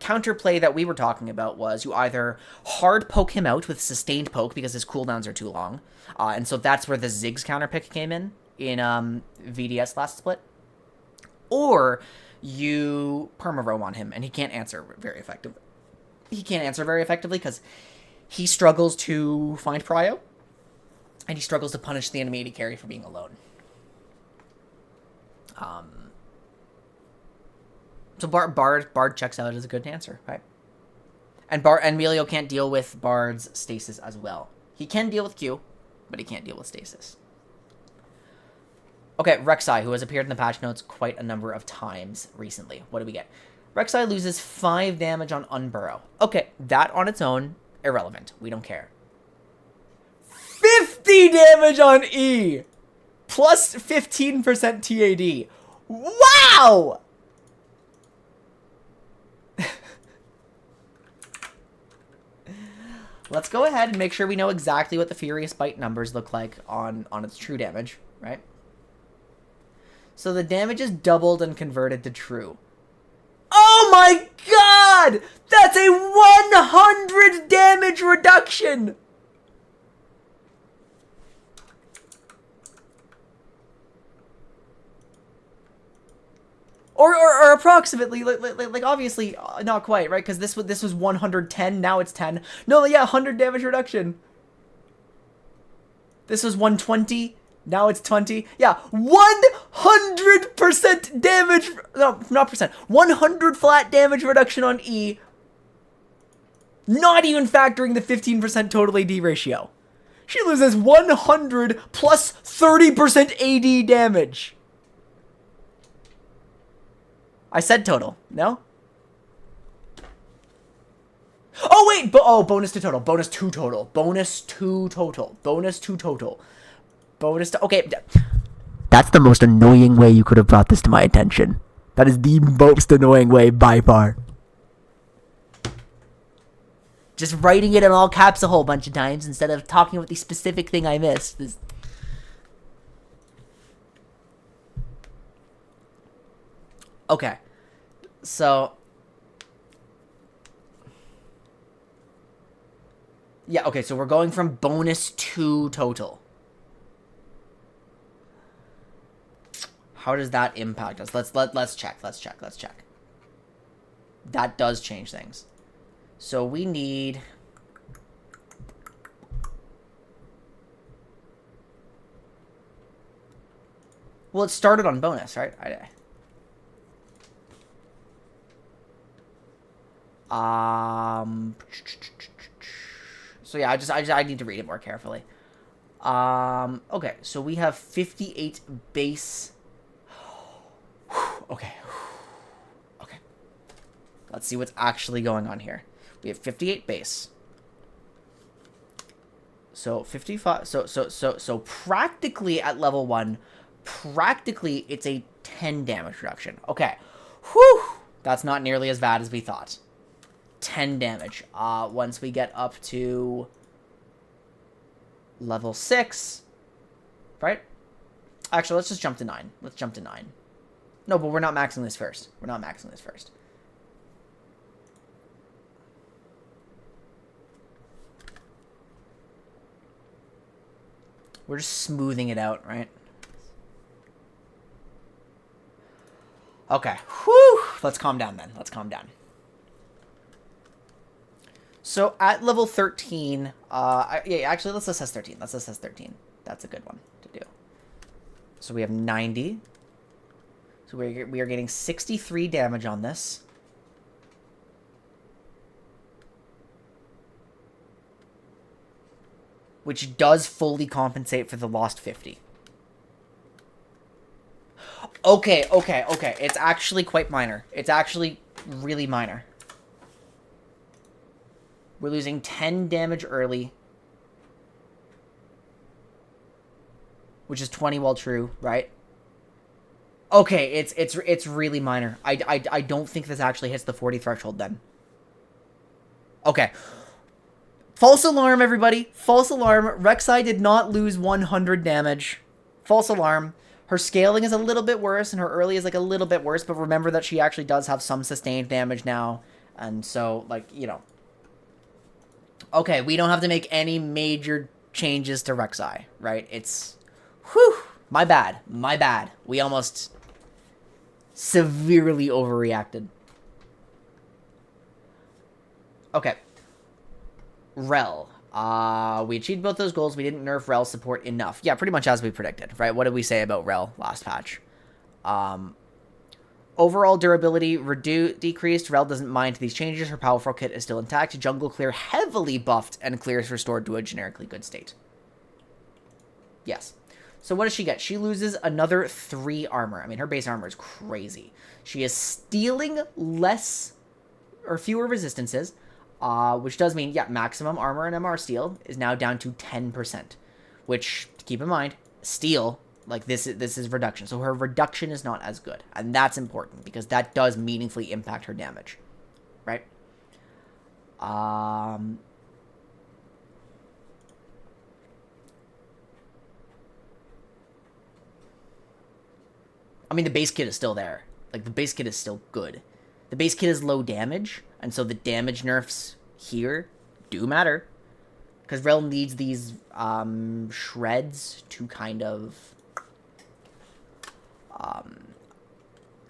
counterplay that we were talking about was you either hard poke him out with sustained poke because his cooldowns are too long. And so that's where the Ziggs counterpick came in VDS last split. Or you perma-roam on him, and he can't answer very effectively. He can't answer very effectively because he struggles to find prio, and he struggles to punish the enemy AD carry for being alone. So Bard checks out as a good answer, right? And Melio can't deal with Bard's stasis as well. He can deal with Q, but he can't deal with stasis. Okay, Rek'Sai, who has appeared in the patch notes quite a number of times recently. What do we get? Rek'Sai loses 5 damage on Unburrow. Okay, that on its own, irrelevant. We don't care. 50 damage on E! Plus 15% TAD. Wow! Let's go ahead and make sure we know exactly what the Furious Bite numbers look like on its true damage, right? So the damage is doubled and converted to true. Oh my god! That's a 100 damage reduction! Or approximately, like obviously not quite, right? Because this was 110, now it's 10. No, yeah, 100 damage reduction. This was 120, now it's 20. Yeah, 100% damage, no, not percent, 100 flat damage reduction on E. Not even factoring the 15% total AD ratio. She loses 100 plus 30% AD damage. I said total. No? Oh, wait! Bonus to total. Bonus to total. Bonus to total. Bonus to total. Bonus to... Okay. That's the most annoying way you could have brought this to my attention. That is the most annoying way by far. Just writing it in all caps a whole bunch of times instead of talking about the specific thing I missed. Okay, so, yeah, okay, so we're going from bonus to total. How does that impact us? Let's check. That does change things. So we need... Well, it started on bonus, right? So yeah, I need to read it more carefully. Okay, so we have 58 base. Okay. Let's see what's actually going on here. We have 58 base. So 55. So practically at level 1, practically it's a 10 damage reduction. Okay. Whew. That's not nearly as bad as we thought. 10 damage. Once we get up to level 6, right? Actually, let's just jump to 9. Let's jump to 9. No, but we're not maxing this first. We're just smoothing it out, right? Okay. Whew. Let's calm down then. So at level 13, yeah, actually, let's assess 13. That's a good one to do. So we have 90. So we are getting 63 damage on this. Which does fully compensate for the lost 50. Okay. It's actually quite minor. It's actually really minor. We're losing 10 damage early. Which is 20 while true, right? Okay, it's really minor. I don't think this actually hits the 40 threshold then. Okay. False alarm, everybody. False alarm. Rek'Sai did not lose 100 damage. False alarm. Her scaling is a little bit worse, and her early is like a little bit worse, but remember that she actually does have some sustained damage now. And so, like, you know. Okay, we don't have to make any major changes to Rek'Sai, right? It's... Whew! My bad. We almost Severely overreacted. Okay. Rel. We achieved both those goals. We didn't nerf Rel support enough. Yeah, pretty much as we predicted, right? What did we say about Rel last patch? Overall durability decreased. Rel doesn't mind these changes. Her powerful kit is still intact. Jungle clear heavily buffed, and clear is restored to a generically good state. Yes. So what does she get? She loses another 3 armor. I mean, her base armor is crazy. She is stealing less or fewer resistances, which does mean, yeah, maximum armor and MR steal is now down to 10%, which, keep in mind, steal, like, this is reduction. So her reduction is not as good, and that's important because that does meaningfully impact her damage, right? I mean, the base kit is still there. Like, the base kit is still good. The base kit is low damage, and so the damage nerfs here do matter. Because Rel needs these shreds to kind of...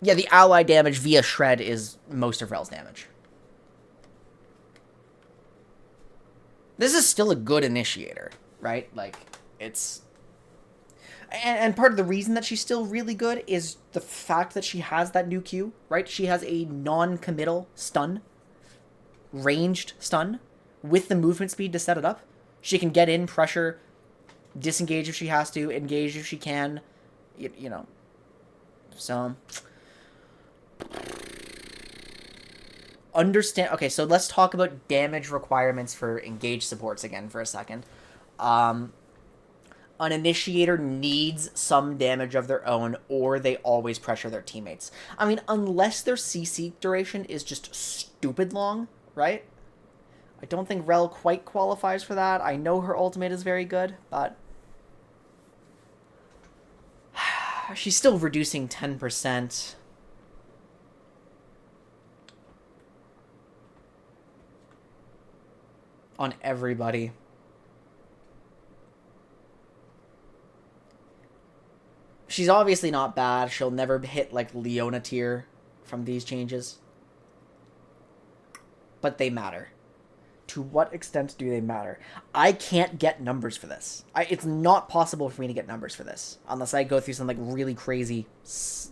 yeah, the ally damage via shred is most of Rel's damage. This is still a good initiator, right? Like, it's... And part of the reason that she's still really good is the fact that she has that new Q, right? She has a non-committal stun, ranged stun, with the movement speed to set it up. She can get in, pressure, disengage if she has to, engage if she can, you know. So, understand... Okay, so let's talk about damage requirements for engaged supports again for a second. An initiator needs some damage of their own, or they always pressure their teammates. I mean, unless their CC duration is just stupid long, right? I don't think Rel quite qualifies for that. I know her ultimate is very good, but... she's still reducing 10%. On everybody. She's obviously not bad. She'll never hit, like, Leona tier from these changes. But they matter. To what extent do they matter? I can't get numbers for this. It's not possible for me to get numbers for this. Unless I go through some, like, really crazy,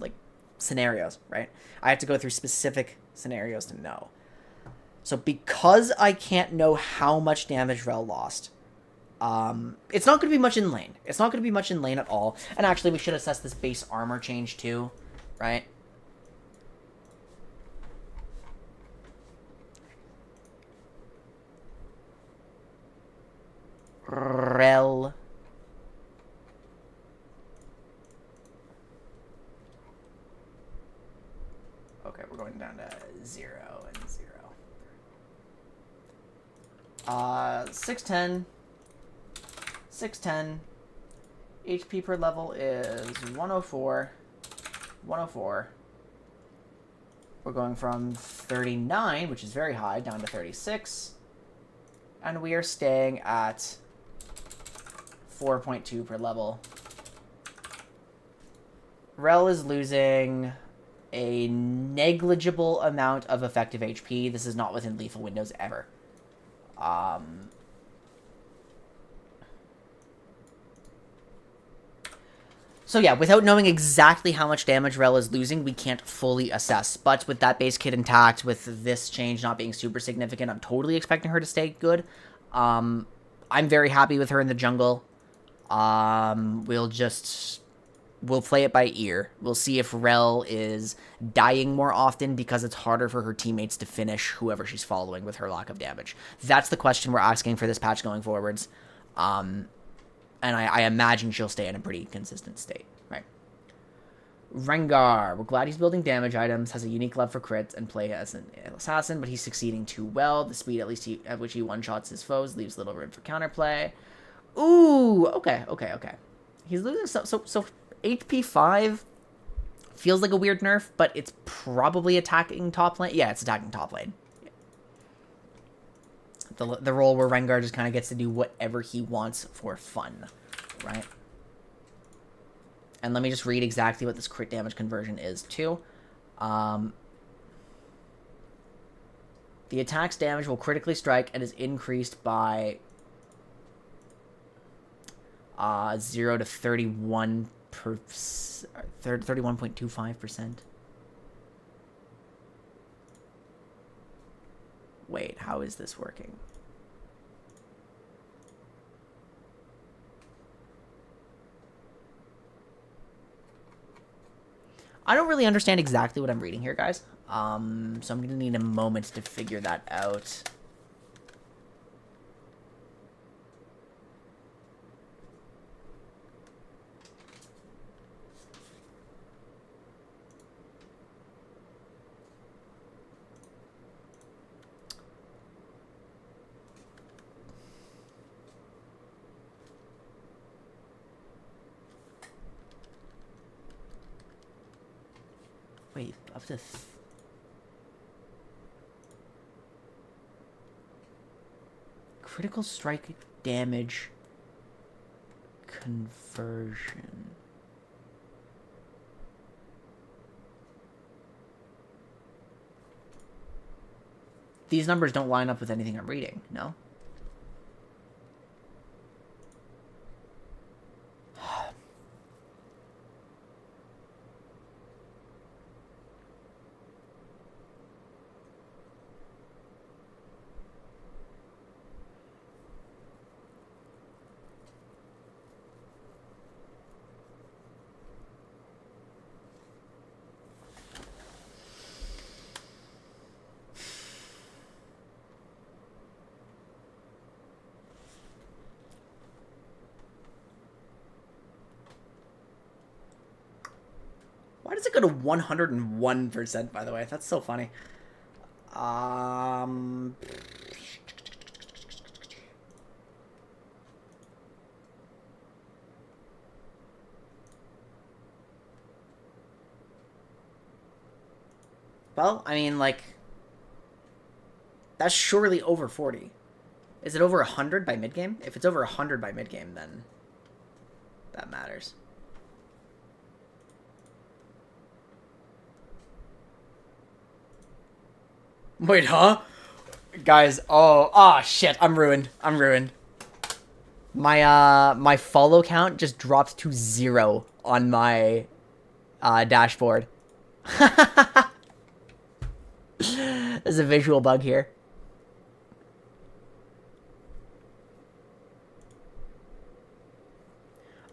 like, scenarios, right? I have to go through specific scenarios to know. So because I can't know how much damage Rel lost... it's not going to be much in lane. It's not going to be much in lane at all. And actually, we should assess this base armor change too, right? Rel. Okay, we're going down to 0 and 0. 610. 610. HP per level is 104. 104. We're going from 39, which is very high, down to 36. And we are staying at 4.2 per level. Rel is losing a negligible amount of effective HP. This is not within lethal windows ever. So yeah, without knowing exactly how much damage Rel is losing, we can't fully assess. But with that base kit intact, with this change not being super significant, I'm totally expecting her to stay good. I'm very happy with her in the jungle. We'll play it by ear. We'll see if Rel is dying more often because it's harder for her teammates to finish whoever she's following with her lack of damage. That's the question we're asking for this patch going forwards. And I imagine she'll stay in a pretty consistent state, right? Rengar. We're glad he's building damage items, has a unique love for crits, and play as an assassin, but he's succeeding too well. The speed at which he one-shots his foes leaves little room for counterplay. Ooh, okay. He's losing so HP 5 feels like a weird nerf, but it's probably attacking top lane. Yeah, it's attacking top lane. The role where Rengar just kind of gets to do whatever he wants for fun, right? And let me just read exactly what this crit damage conversion is, too. The attack's damage will critically strike and is increased by 0 to 31.25%. Wait, how is this working? I don't really understand exactly what I'm reading here, guys. So I'm going to need a moment to figure that out. Wait, up to... Critical strike damage conversion. These numbers don't line up with anything I'm reading, no? Why does it go to 101%, by the way? That's so funny. Well, I mean, like... That's surely over 40. Is it over 100 by mid-game? If it's over 100 by mid-game, then... that matters. Wait, huh? Guys, shit, I'm ruined. My follow count just dropped to 0 on my dashboard. There's a visual bug here.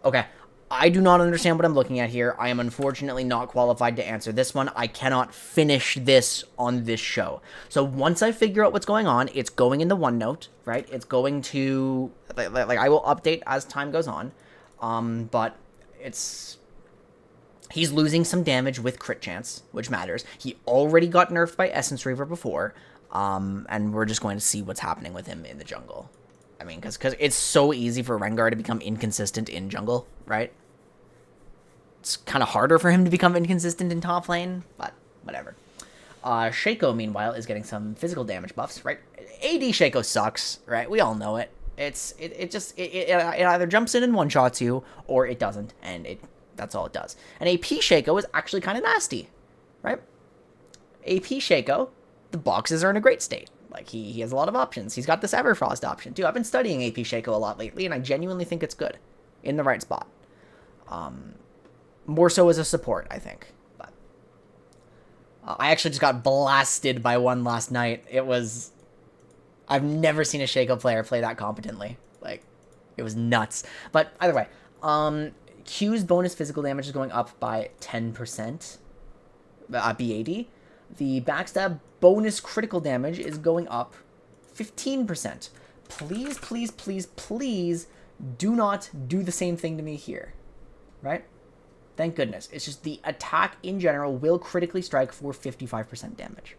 Okay. I do not understand what I'm looking at here. I am unfortunately not qualified to answer this one. I cannot finish this on this show. So once I figure out what's going on, it's going in the OneNote, right? It's going to... Like, I will update as time goes on. But it's... He's losing some damage with crit chance, which matters. He already got nerfed by Essence Reaver before. And we're just going to see what's happening with him in the jungle. I mean, because it's so easy for Rengar to become inconsistent in jungle, right? It's kind of harder for him to become inconsistent in top lane, but whatever. Shaco, meanwhile, is getting some physical damage buffs, right? AD Shaco sucks, right? We all know it. It either jumps in and one-shots you, or it doesn't, and that's all it does. And AP Shaco is actually kind of nasty, right? AP Shaco, the boxes are in a great state. Like, he has a lot of options. He's got this Everfrost option, too. I've been studying AP Shaco a lot lately, and I genuinely think it's good. In the right spot. More so as a support, I think. But I actually just got blasted by one last night. It was... I've never seen a Shaco player play that competently. Like, it was nuts. But either way, Q's bonus physical damage is going up by 10%. BAD. The backstab bonus critical damage is going up 15%. Please, please, please, please do not do the same thing to me here. Right? Thank goodness. It's just the attack in general will critically strike for 55% damage.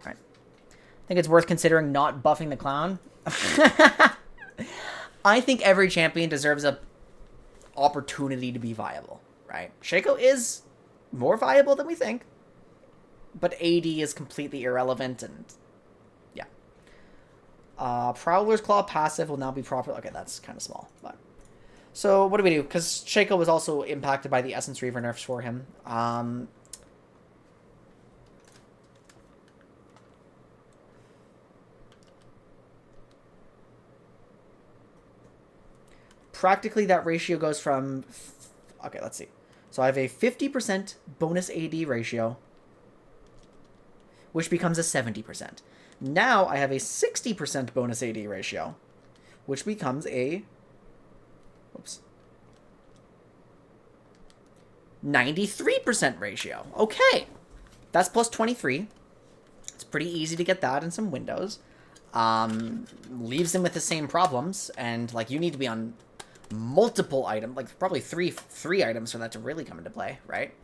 Right? I think it's worth considering not buffing the clown. I think every champion deserves a opportunity to be viable. Right? Shaco is more viable than we think. But AD is completely irrelevant, and yeah. Prowler's Claw passive will now be proper. Okay, that's kind of small. But so what do we do? Because Shaco was also impacted by the Essence Reaver nerfs for him. practically that ratio goes from... Okay, let's see. So I have a 50% bonus AD ratio, which becomes a 70%. Now I have a 60% bonus AD ratio, which becomes a... Whoops. 93% ratio. Okay. That's plus 23. It's pretty easy to get that in some windows. Leaves him with the same problems, and, like, you need to be on multiple items, like, probably three items for that to really come into play, right?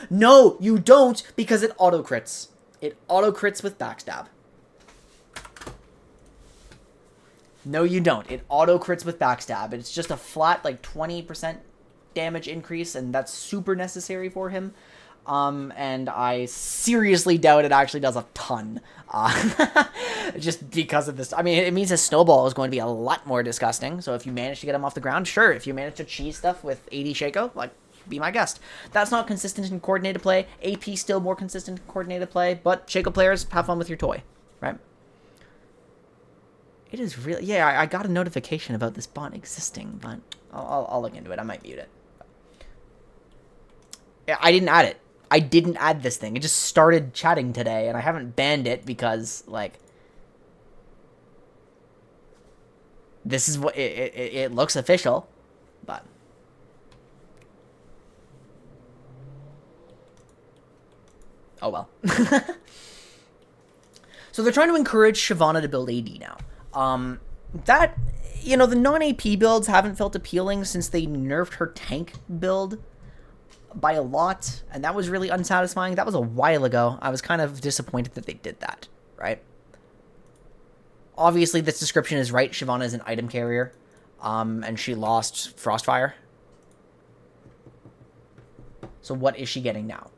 No, you don't, because it auto-crits. It auto-crits with backstab. No, you don't. It auto-crits with backstab. It's just a flat, like, 20% damage increase, and that's super necessary for him. And I seriously doubt it actually does a ton. Just because of this. I mean, it means his snowball is going to be a lot more disgusting. So if you manage to get him off the ground, sure. If you manage to cheese stuff with 80 Shaco, like, be my guest. That's not consistent in coordinated play. AP still more consistent in coordinated play. But Shaco players, have fun with your toy, right? It is really... Yeah, I got a notification about this bot existing, but I'll look into it. I might mute it. Yeah, I didn't add it. I didn't add this thing. It just started chatting today, and I haven't banned it because, like... This is what... It looks official, but... Oh, well. So they're trying to encourage Shyvana to build AD now. That, you know, the non-AP builds haven't felt appealing since they nerfed her tank build by a lot, and that was really unsatisfying. That was a while ago. I was kind of disappointed that they did that, right? Obviously, this description is right. Shyvana is an item carrier, and she lost Frostfire. So what is she getting now?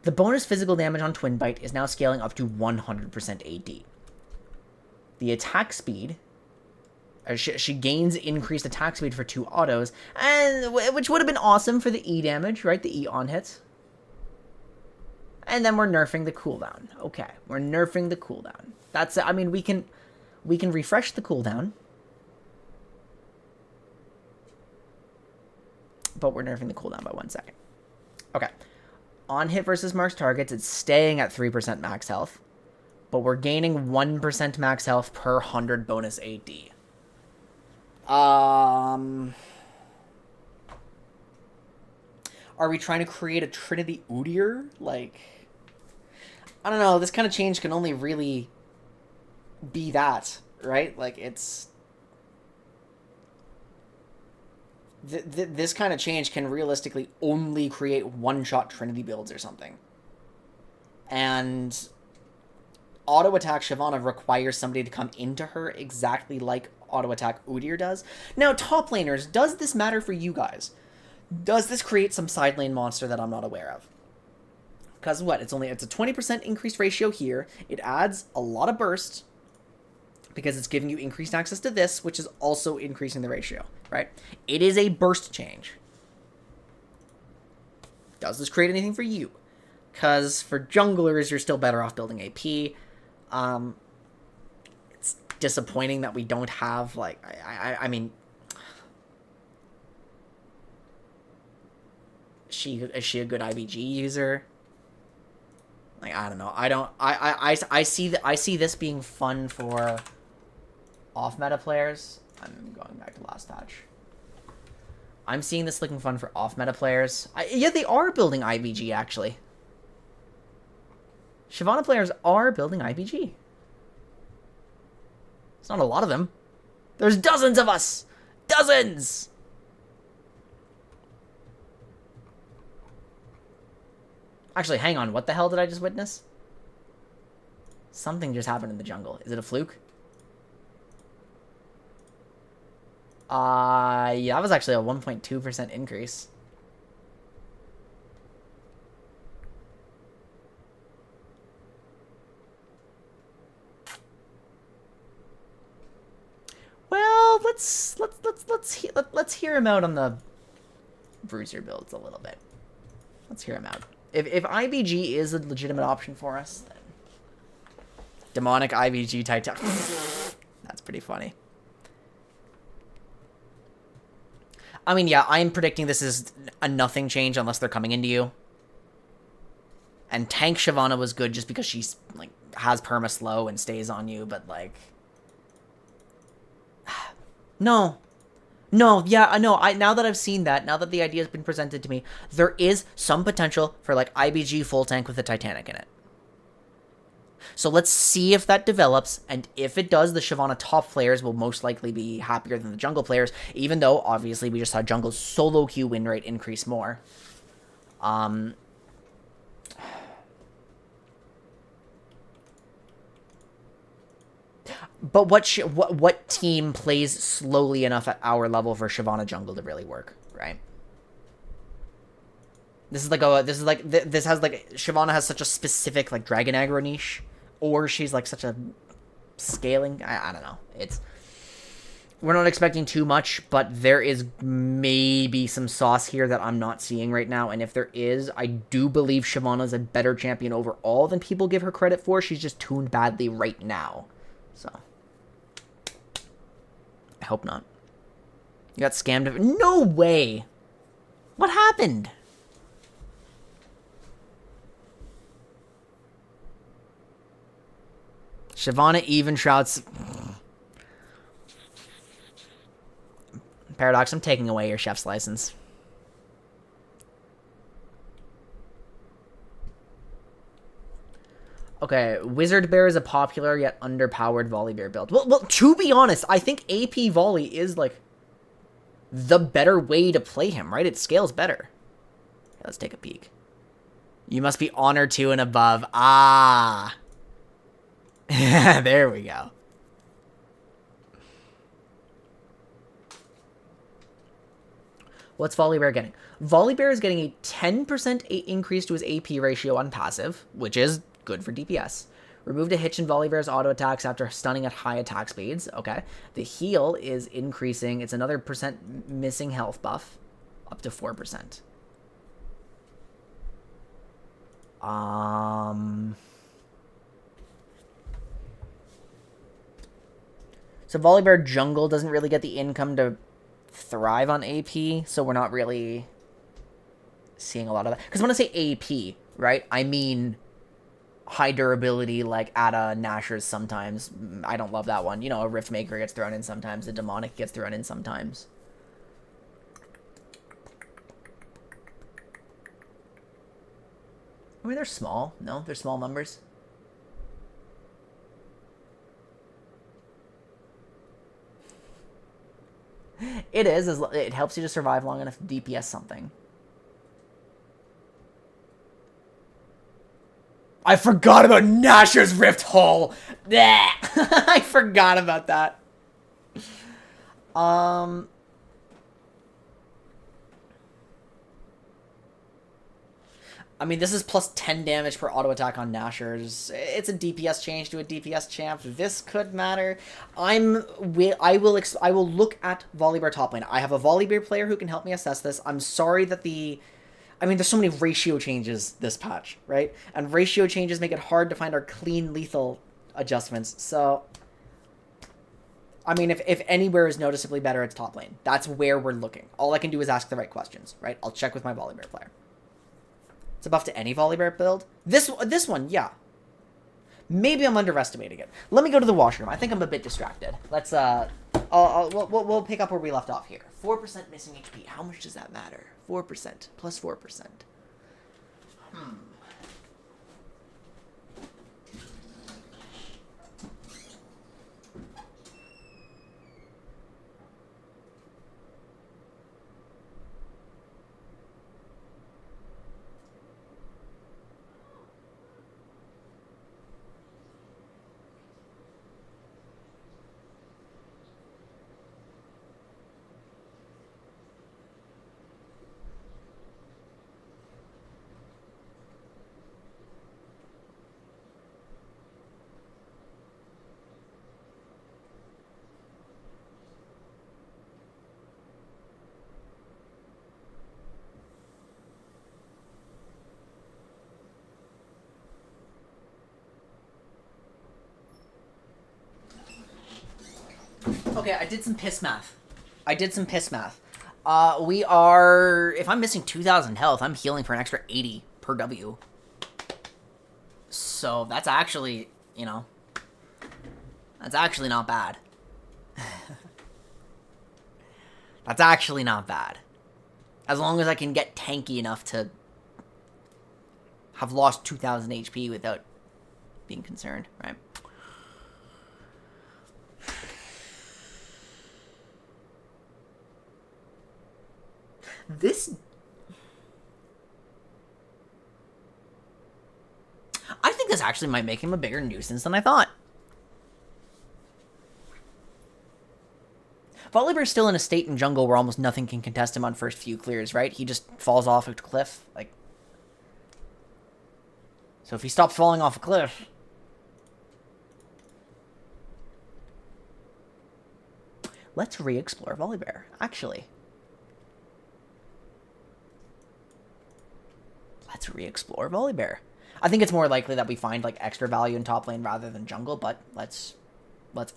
The bonus physical damage on Twin Bite is now scaling up to 100% AD. The attack speed, she gains increased attack speed for 2 autos, and which would have been awesome for the E damage, right? The E on hits. And then we're nerfing the cooldown. Okay, we're nerfing the cooldown. That's, I mean, we can refresh the cooldown, but we're nerfing the cooldown by 1 second. Okay. On hit versus marks targets, it's staying at 3% max health, but we're gaining 1% max health per 100 bonus AD. Are we trying to create a Trinity Udyr? Like, I don't know. This kind of change can only really be that, right? Like, it's... This kind of change can realistically only create one-shot Trinity builds or something. And auto-attack Shyvana requires somebody to come into her exactly like auto-attack Udyr does. Now, top laners, does this matter for you guys? Does this create some side lane monster that I'm not aware of? Because what? It's a 20% increased ratio here. It adds a lot of burst, because it's giving you increased access to this, which is also increasing the ratio, right? It is a burst change. Does this create anything for you? Because for junglers, you're still better off building AP. It's disappointing that we don't have, like, I mean... Is she a good IBG user? Like, I don't know. I see this being fun for... off-meta players. I'm going back to last patch. I'm seeing this looking fun for off-meta players. Yeah, they are building IBG, actually. Shyvana players are building IBG. It's not a lot of them. There's dozens of us! Dozens! Actually, hang on. What the hell did I just witness? Something just happened in the jungle. Is it a fluke? Yeah, that was actually a 1.2% increase. Well, let's hear him out on the bruiser builds a little bit. Let's hear him out. If IBG is a legitimate option for us, then Demonic IVG Titan. That's pretty funny. I mean, yeah, I'm predicting this is a nothing change unless they're coming into you. And Tank Shyvana was good just because she's, like, has perma slow and stays on you, but, like... No. No, yeah, I know. Now that I've seen that, now that the idea has been presented to me, there is some potential for, like, IBG full tank with a Titanic in it. So let's see if that develops, and if it does, the Shyvana top players will most likely be happier than the jungle players, even though, obviously, we just saw jungle's solo queue win rate increase more. But what team plays slowly enough at our level for Shyvana jungle to really work, right? This has like Shyvana has such a specific like dragon aggro niche, or she's like such a scaling. I don't know. We're not expecting too much, but there is maybe some sauce here that I'm not seeing right now. And if there is, I do believe Shyvana's a better champion overall than people give her credit for. She's just tuned badly right now. So, I hope not. You got scammed. No way! What happened? Shyvana even shrouds. Paradox, I'm taking away your chef's license. Okay, Wizard Bear is a popular yet underpowered Volibear build. Well, to be honest, I think AP Volley is, like, the better way to play him, right? It scales better. Okay, let's take a peek. You must be Honor 2 and above. Ah. There we go. What's Volibear getting? Volibear is getting a 10% increase to his AP ratio on passive, which is good for DPS. Removed a hitch in Volibear's auto attacks after stunning at high attack speeds. Okay. The heal is increasing. It's another % missing health buff. Up to 4%. So Volibear jungle doesn't really get the income to thrive on AP, so we're not really seeing a lot of that. Because when I say AP, right, I mean high durability, like Ada, Nashor's sometimes. I don't love that one. You know, a Riftmaker gets thrown in sometimes. A Demonic gets thrown in sometimes. I mean, they're small. No, they're small numbers. It is. It helps you to survive long enough to DPS something. I forgot about Nashor's Rift Hole. I forgot about that. I mean, this is plus 10 damage per auto attack on Nashor's. It's a DPS change to a DPS champ. This could matter. I will look at Volibear top lane. I have a Volibear player who can help me assess this. I'm sorry that I mean, there's so many ratio changes this patch, right? And ratio changes make it hard to find our clean lethal adjustments. So, I mean, if anywhere is noticeably better, it's top lane. That's where we're looking. All I can do is ask the right questions, right? I'll check with my Volibear player. It's a buff to any Volibear build. This one, yeah. Maybe I'm underestimating it. Let me go to the washroom. I think I'm a bit distracted. Let's we'll pick up where we left off here. 4% missing HP. How much does that matter? 4% plus 4%. Okay, I did some piss math. We are... If I'm missing 2,000 health, I'm healing for an extra 80 per W. So that's actually, you know... That's actually not bad. That's actually not bad. As long as I can get tanky enough to have lost 2,000 HP without being concerned, right? This... I think this actually might make him a bigger nuisance than I thought. Volibear's still in a state in jungle where almost nothing can contest him on first few clears, right? He just falls off a cliff, like... So if he stops falling off a cliff... Let's re-explore Volibear, actually. Let's re-explore Volibear. I think it's more likely that we find, like, extra value in top lane rather than jungle, but let's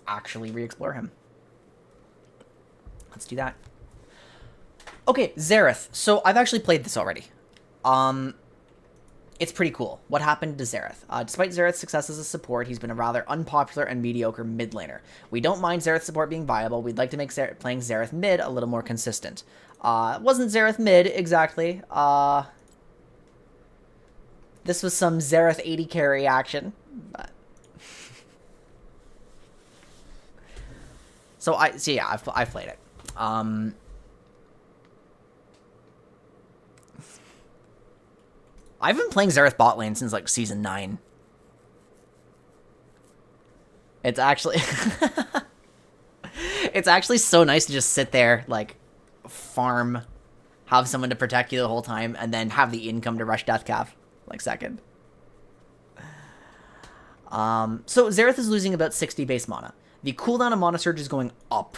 actually re-explore him. Let's do that. Okay, Xerath. So I've actually played this already. It's pretty cool. What happened to Xerath? Despite Xerath's success as a support, he's been a rather unpopular and mediocre mid laner. We don't mind Xerath's support being viable. We'd like to make playing Xerath mid a little more consistent. Wasn't Xerath mid exactly. This was some Xerath 80 carry action. But... So yeah, I've played it. I've been playing Xerath bot lane since, like, Season 9. It's actually... It's actually so nice to just sit there, like, farm, have someone to protect you the whole time, and then have the income to rush Deathcap, like, second. So Xerath is losing about 60 base mana. The cooldown of Mana Surge is going up.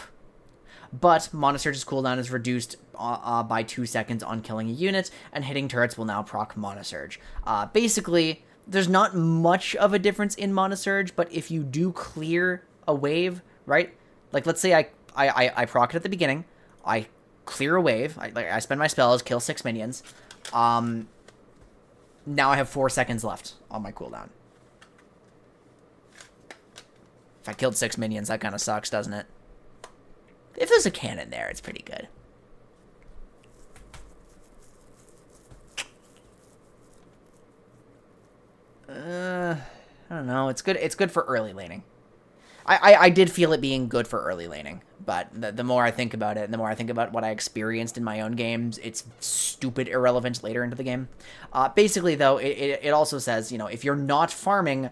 But Mana Surge's cooldown is reduced by 2 seconds on killing a unit, and hitting turrets will now proc Mana Surge. Basically, there's not much of a difference in Mana Surge, but if you do clear a wave, right? Like, let's say I proc it at the beginning, I clear a wave, I spend my spells, kill 6 minions, now I have 4 seconds left on my cooldown. If I killed 6 minions, that kind of sucks, doesn't it? If there's a cannon there, it's pretty good. I don't know. It's good. It's good for early laning. I did feel it being good for early laning, but the more I think about it, and the more I think about what I experienced in my own games, it's stupid irrelevant later into the game. Basically, though, it also says, you know, if you're not farming,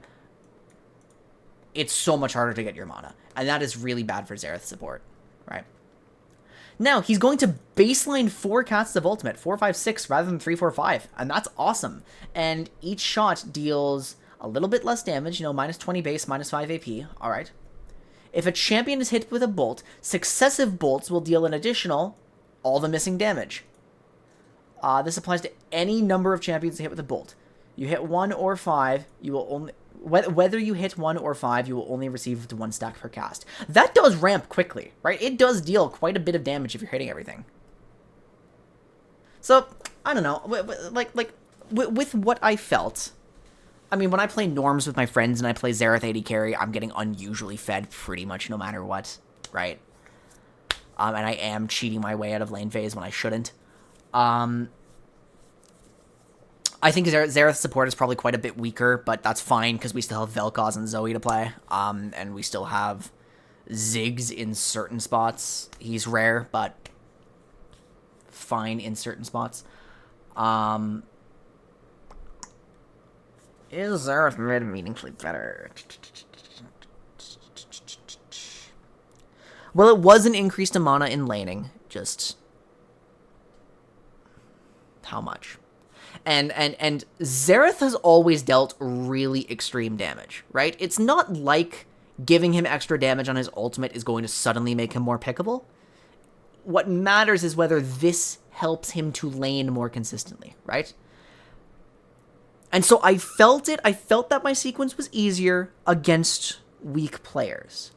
it's so much harder to get your mana, and that is really bad for Xerath support. Right. Now, he's going to baseline 4 casts of ultimate, 4, 5, 6, rather than 3, 4, 5. And that's awesome. And each shot deals a little bit less damage, you know, minus 20 base, minus 5 AP. All right. If a champion is hit with a bolt, successive bolts will deal an additional all the missing damage. This applies to any number of champions hit with a bolt. You hit 1 or 5, you will only... Whether you hit 1 or 5, you will only receive up to 1 stack per cast. That does ramp quickly, right? It does deal quite a bit of damage if you're hitting everything. So, I don't know. With what I felt... I mean, when I play Norms with my friends and I play Xerath 80 carry, I'm getting unusually fed pretty much no matter what, right? And I am cheating my way out of lane phase when I shouldn't. I think Xerath's support is probably quite a bit weaker, but that's fine because we still have Vel'Koz and Zoe to play. And we still have Ziggs in certain spots. He's rare, but fine in certain spots. Is Xerath mid meaningfully better? Well, it was an increase to mana in laning. Just how much? And Xerath has always dealt really extreme damage, right? It's not like giving him extra damage on his ultimate is going to suddenly make him more pickable. What matters is whether this helps him to lane more consistently, right? And so I felt it. I felt that my sequence was easier against weak players.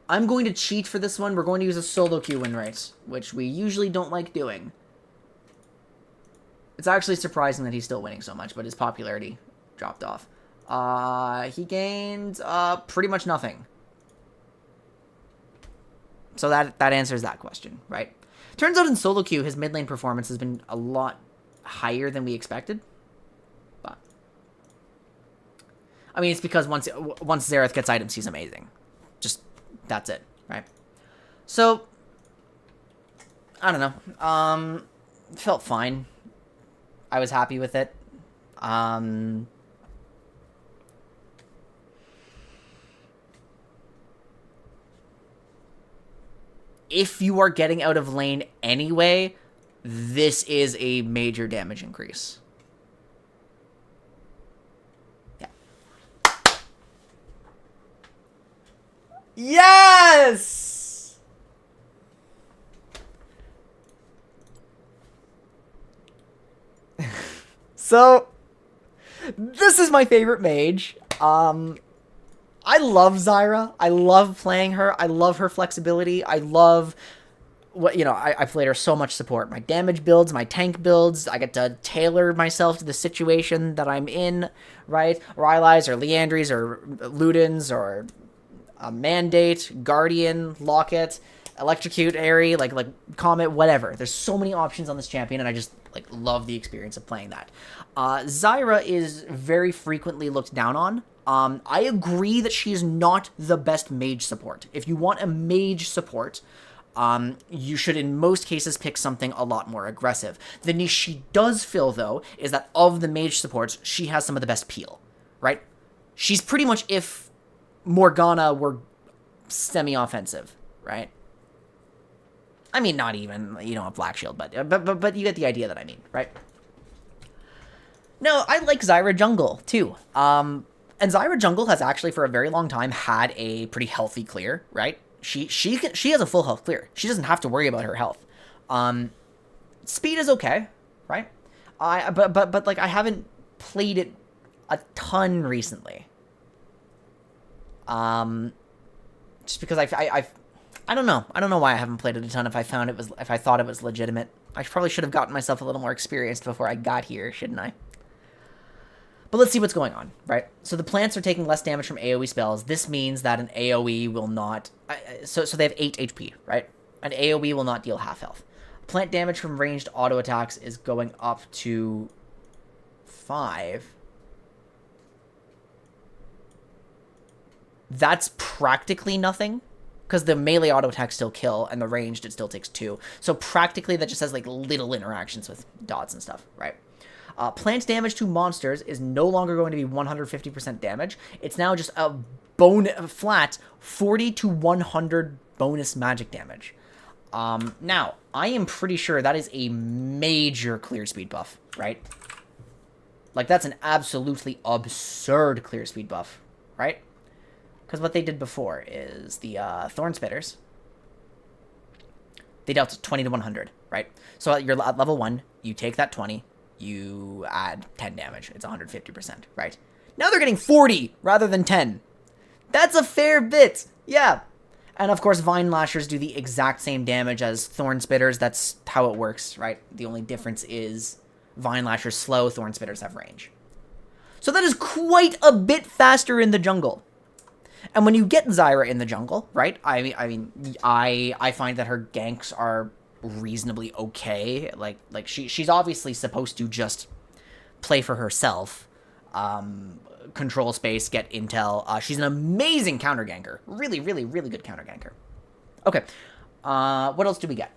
I'm going to cheat for this one. We're going to use a solo queue win rate, which we usually don't like doing. It's actually surprising that he's still winning so much, but his popularity dropped off. He gained pretty much nothing. So that answers that question, right? Turns out in solo queue, his mid lane performance has been a lot higher than we expected. But I mean, it's because once Xerath gets items, he's amazing. Just that's it, right? So I don't know. It felt fine. I was happy with it. If you are getting out of lane anyway, this is a major damage increase. Yeah. Yes! So, this is my favorite mage. I love Zyra. I love playing her. I love her flexibility. I love what, you know, I played her so much support. My damage builds, my tank builds. I get to tailor myself to the situation that I'm in, right? Rylai's or Liandry's or Luden's or a Mandate, Guardian, Locket, Electrocute, Airy, like Comet, whatever. There's so many options on this champion, and I just like love the experience of playing that. Zyra is very frequently looked down on. I agree that she is not the best mage support. If you want a mage support, you should in most cases pick something a lot more aggressive. The niche she does fill, though, is that of the mage supports, she has some of the best peel, right? She's pretty much if Morgana were semi-offensive, right? I mean, not even, you know, a Black Shield, but you get the idea that I mean, right? No, I like Zyra jungle, too. And Zyra jungle has actually, for a very long time, had a pretty healthy clear, right? She has a full health clear. She doesn't have to worry about her health. Speed is okay, right? But like I haven't played it a ton recently. Just because I don't know. I don't know why I haven't played it a ton. If I thought it was legitimate, I probably should have gotten myself a little more experienced before I got here, shouldn't I? But let's see what's going on, right? So the plants are taking less damage from AoE spells. This means that an AoE will not... So they have 8 HP, right? An AoE will not deal half health. Plant damage from ranged auto attacks is going up to 5. That's practically nothing, because the melee auto attacks still kill, and the ranged it still takes 2. So practically that just has like little interactions with dots and stuff, right? Plant damage to monsters is no longer going to be 150% damage. It's now just a flat 40 to 100 bonus magic damage. Now, I am pretty sure that is a major clear speed buff, right? Like, that's an absolutely absurd clear speed buff, right? Because what they did before is the Thorn Spitters, they dealt 20 to 100, right? So you're at level 1, you take that 20, you add 10 damage. It's 150%, right? Now they're getting 40 rather than 10. That's a fair bit. Yeah. And of course, Vine Lashers do the exact same damage as Thorn Spitters. That's how it works, right? The only difference is Vine Lashers slow, Thorn Spitters have range. So that is quite a bit faster in the jungle. And when you get Zyra in the jungle, right? I find that her ganks are reasonably okay. Like she's obviously supposed to just play for herself, control space, get intel. She's an amazing counter ganker. Really, really, really good counter ganker. Okay, what else do we get?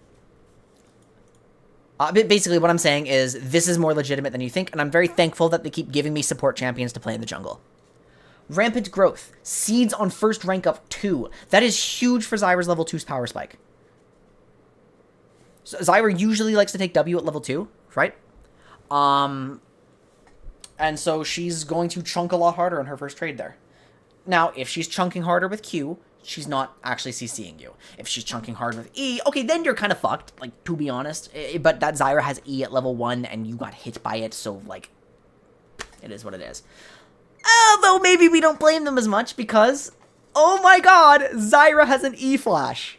Basically, what I'm saying is this is more legitimate than you think, and I'm very thankful that they keep giving me support champions to play in the jungle. Rampant growth. Seeds on first rank up 2. That is huge for Zyra's level 2's power spike. So Zyra usually likes to take W at level 2, right? And so she's going to chunk a lot harder on her first trade there. Now, if she's chunking harder with Q, she's not actually CCing you. If she's chunking hard with E, okay, then you're kind of fucked, like, to be honest. But that Zyra has E at level 1, and you got hit by it, so, like, it is what it is. Although maybe we don't blame them as much, because Oh my god, Zyra has an E-Flash.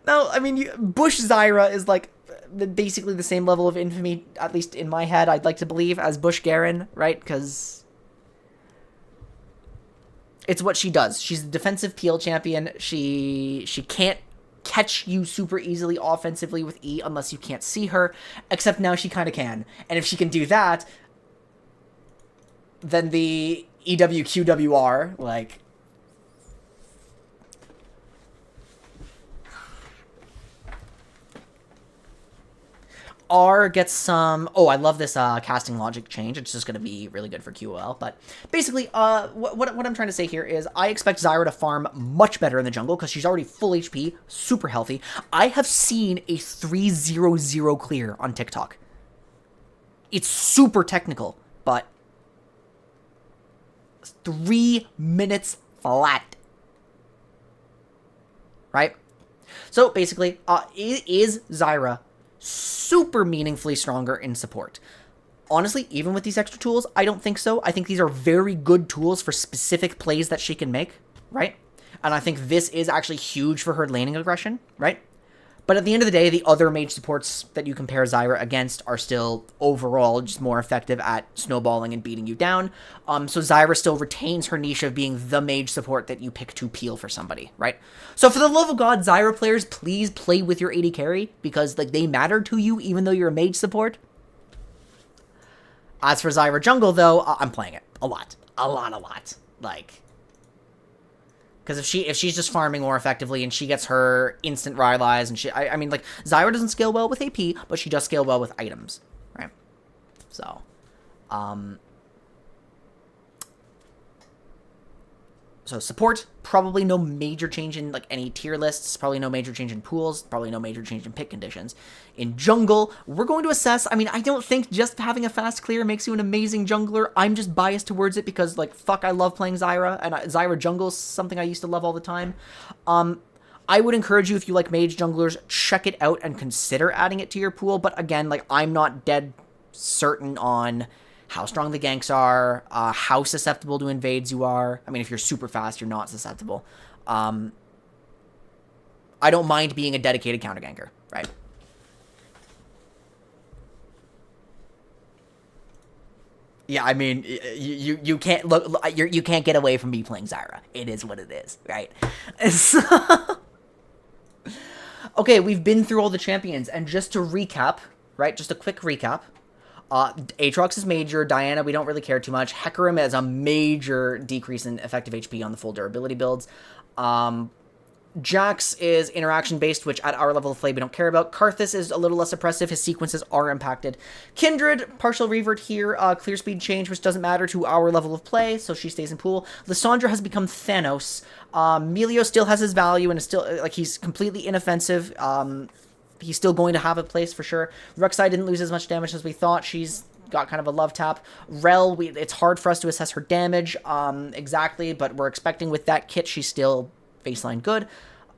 Now, I mean, Bush Zyra is like basically the same level of infamy, at least in my head, I'd like to believe, as Bush Garen, right? Because it's what she does. She's a defensive peel champion. She can't catch you super easily offensively with E unless you can't see her, except now she kind of can. And if she can do that, then the EWQWR, like, R gets some... Oh, I love this casting logic change. It's just going to be really good for QOL. But basically, what I'm trying to say here is I expect Zyra to farm much better in the jungle because she's already full HP, super healthy. I have seen a 3-0-0 clear on TikTok. It's super technical, but 3 minutes flat. Right? So basically, is Zyra super meaningfully stronger in support? Honestly, even with these extra tools, I don't think so. I think these are very good tools for specific plays that she can make, right? And I think this is actually huge for her laning aggression, right? But at the end of the day, the other mage supports that you compare Zyra against are still overall just more effective at snowballing and beating you down. So Zyra still retains her niche of being the mage support that you pick to peel for somebody, right? So for the love of God, Zyra players, please play with your AD carry because like they matter to you even though you're a mage support. As for Zyra jungle though, I'm playing it a lot. Like, because if she's just farming more effectively and she gets her instant Rylai's and I mean, like, Zyra doesn't scale well with AP, but she does scale well with items, right? So, so support, probably no major change in, like, any tier lists, probably no major change in pools, probably no major change in pick conditions. In jungle, we're going to assess, I mean, I don't think just having a fast clear makes you an amazing jungler. I'm just biased towards it because, like, fuck, I love playing Zyra, and Zyra jungle's something I used to love all the time. I would encourage you, if you like mage junglers, check it out and consider adding it to your pool, but again, like, I'm not dead certain on how strong the ganks are, how susceptible to invades you are. I mean, if you're super fast, you're not susceptible. I don't mind being a dedicated counter ganker, right? Yeah, I mean, you can't look, you can't get away from me playing Zyra. It is what it is, right? So, okay, we've been through all the champions, and just to recap, right? Just a quick recap. Aatrox is major. Diana, we don't really care too much. Hecarim has a major decrease in effective HP on the full durability builds. Jax is interaction-based, which at our level of play we don't care about. Karthus is a little less oppressive. His sequences are impacted. Kindred, partial revert here. Clear speed change, which doesn't matter to our level of play, so she stays in pool. Lissandra has become Thanos. Melio still has his value and is still, like, he's completely inoffensive. He's still going to have a place for sure. Rek'Sai didn't lose as much damage as we thought. She's got kind of a love tap. Rel, it's hard for us to assess her damage exactly, but we're expecting with that kit she's still baseline good.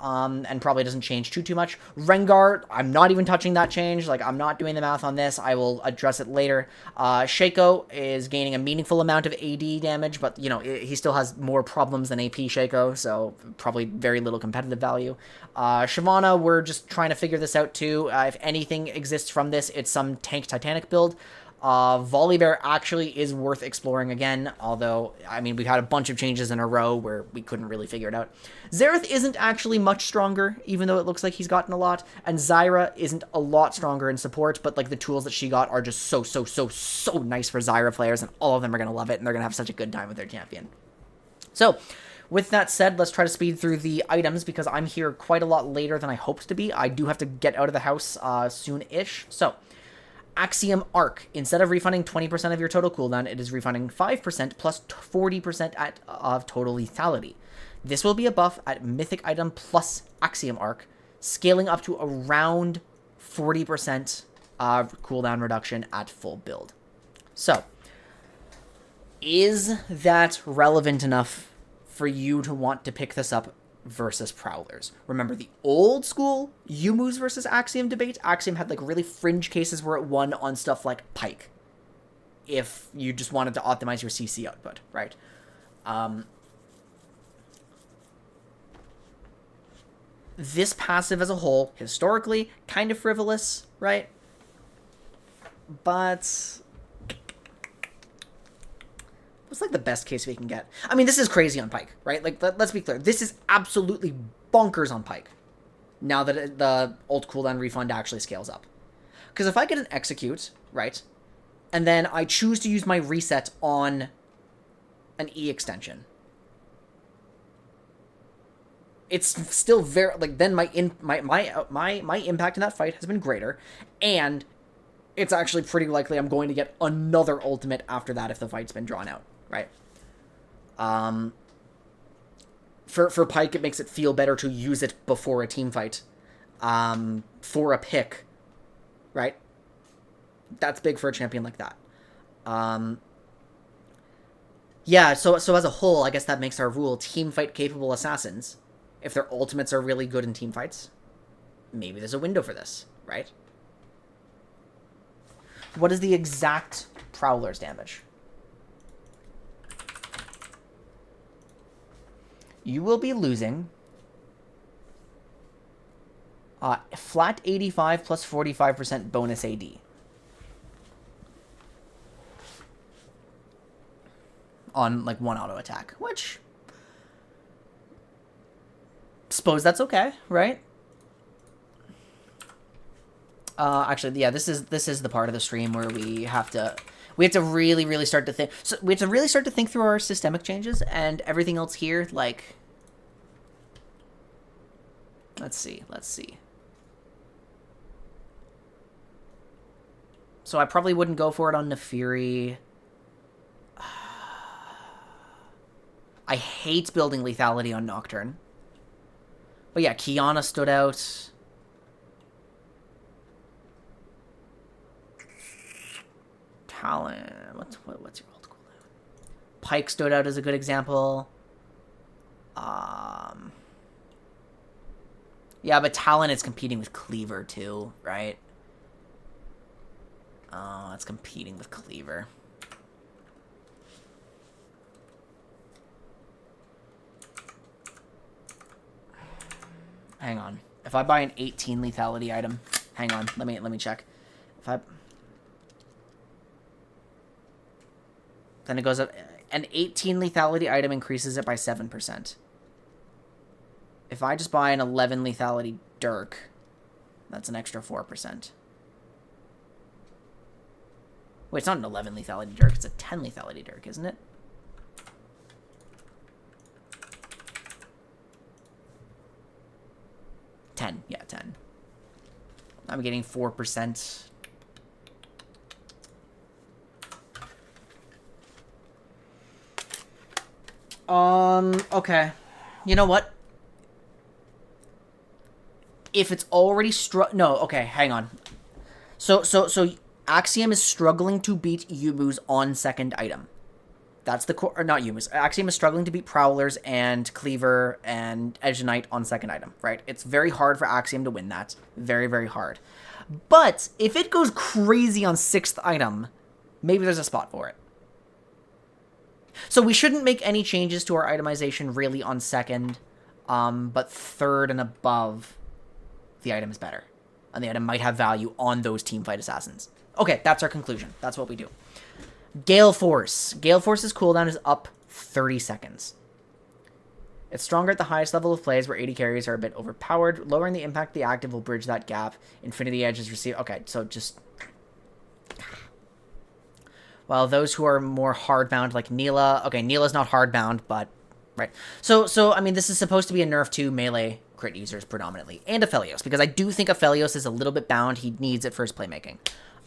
And probably doesn't change too much. Rengar, I'm not even touching that change. Like, I'm not doing the math on this. I will address it later. Shaco is gaining a meaningful amount of AD damage, but, you know, he still has more problems than AP Shaco, so probably very little competitive value. Shyvana, we're just trying to figure this out, too. If anything exists from this, it's some tank Titanic build. Volibear actually is worth exploring again, although, I mean, we've had a bunch of changes in a row where we couldn't really figure it out. Xerath isn't actually much stronger, even though it looks like he's gotten a lot, and Zyra isn't a lot stronger in support, but, like, the tools that she got are just so nice for Zyra players, and all of them are going to love it, and they're going to have such a good time with their champion. So, with that said, let's try to speed through the items, because I'm here quite a lot later than I hoped to be. I do have to get out of the house soon-ish, so Axiom Arc. Instead of refunding 20% of your total cooldown, it is refunding 5% plus 40% of total lethality. This will be a buff at Mythic Item plus Axiom Arc, scaling up to around 40% cooldown reduction at full build. So, is that relevant enough for you to want to pick this up versus Prowlers? Remember the old school Yumu's versus Axiom debate? Axiom had, like, really fringe cases where it won on stuff like Pike, if you just wanted to optimize your CC output, right? This passive as a whole, historically, kind of frivolous, right? But what's like the best case we can get? I mean, this is crazy on Pike, right? Like, let's be clear. This is absolutely bonkers on Pike. Now that the ult cooldown refund actually scales up. Because if I get an execute, right, and then I choose to use my reset on an E extension, it's still very, like, then my impact in that fight has been greater, and it's actually pretty likely I'm going to get another ultimate after that if the fight's been drawn out, right? For Pike, it makes it feel better to use it before a team fight, for a pick, right? That's big for a champion like that. Yeah, so as a whole, I guess that makes our rule team fight capable assassins. If their ultimates are really good in team fights, maybe there's a window for this, right? What is the exact Prowler's damage? You will be losing flat 85 plus 45% bonus AD. On, like, one auto attack, which, suppose that's okay, right? Actually, yeah, this is the part of the stream where we have to really start to think. So we have to really start to think through our systemic changes, and everything else here, like, let's see. So I probably wouldn't go for it on Nefiri. I hate building lethality on Nocturne. But yeah, Kiana stood out. Talon. What's your ult cooldown? Pike stood out as a good example. Yeah, but Talon is competing with Cleaver too, right? It's competing with Cleaver. Hang on. If I buy an 18 lethality item, hang on. Let me check. Then it goes up. An 18 lethality item increases it by 7%. If I just buy an 11 lethality Dirk, that's an extra 4%. Wait, it's not an 11 lethality Dirk. It's a 10 lethality Dirk, isn't it? Yeah, 10. I'm getting 4%. Okay. You know what? If it's already no, okay, hang on. So Axiom is struggling to beat Yumu's on second item. That's the core, or not Yumu's. Axiom is struggling to beat Prowlers and Cleaver and Edge Knight on second item, right? It's very hard for Axiom to win that. Very, very hard. But if it goes crazy on sixth item, maybe there's a spot for it. So we shouldn't make any changes to our itemization really on second, but third and above, the item is better. And the item might have value on those teamfight assassins. Okay, that's our conclusion. That's what we do. Gale Force. Gale Force's cooldown is up 30 seconds. It's stronger at the highest level of plays where 80 carries are a bit overpowered. Lowering the impact of the active will bridge that gap. Infinity Edge is received. Okay, so just... While those who are more hardbound, like Neela... Okay, Neela's not hardbound, but... Right. So I mean, this is supposed to be a nerf to melee crit users predominantly. And Aphelios, because I do think Aphelios is a little bit bound. He needs it for his playmaking.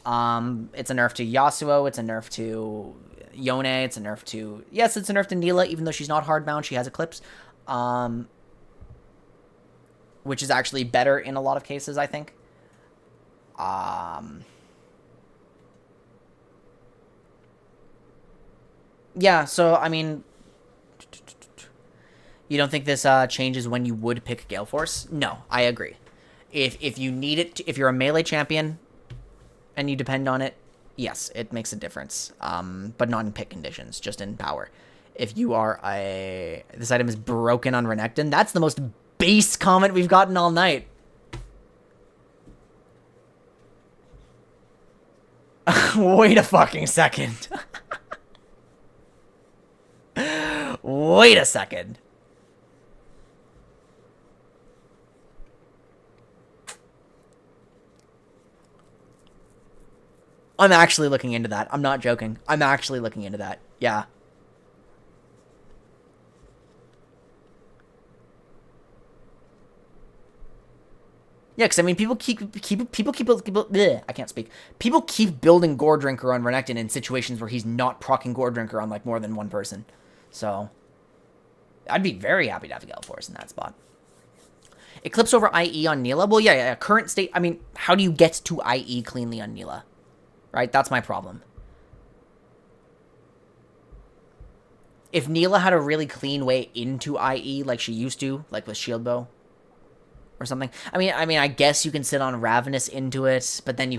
It's a nerf to Yasuo, it's a nerf to Yone, it's a nerf to... Yes, it's a nerf to Neela, even though she's not hardbound, she has Eclipse. Which is actually better in a lot of cases, I think. Yeah, so, I mean... You don't think this changes when you would pick Gale Force? No, I agree. If you need it, if you're a melee champion... and you depend on it, yes, it makes a difference. But not in pick conditions, just in power. If you are this item is broken on Renekton. That's the most base comment we've gotten all night. Wait a fucking second. Wait a second. I'm actually looking into that. I'm not joking. I'm actually looking into that. Yeah. Yeah, because I mean, people keep bleh, I can't speak. People keep building Gore Drinker on Renekton in situations where he's not proccing Gore Drinker on like more than one person. So I'd be very happy to have a Gale Force in that spot. Eclipse over IE on Neela. Well, yeah. Current state. I mean, how do you get to IE cleanly on Neela? Right, that's my problem. If Neela had a really clean way into IE like she used to, like with Shield Bow or something. I mean, I guess you can sit on Ravenous into it, but then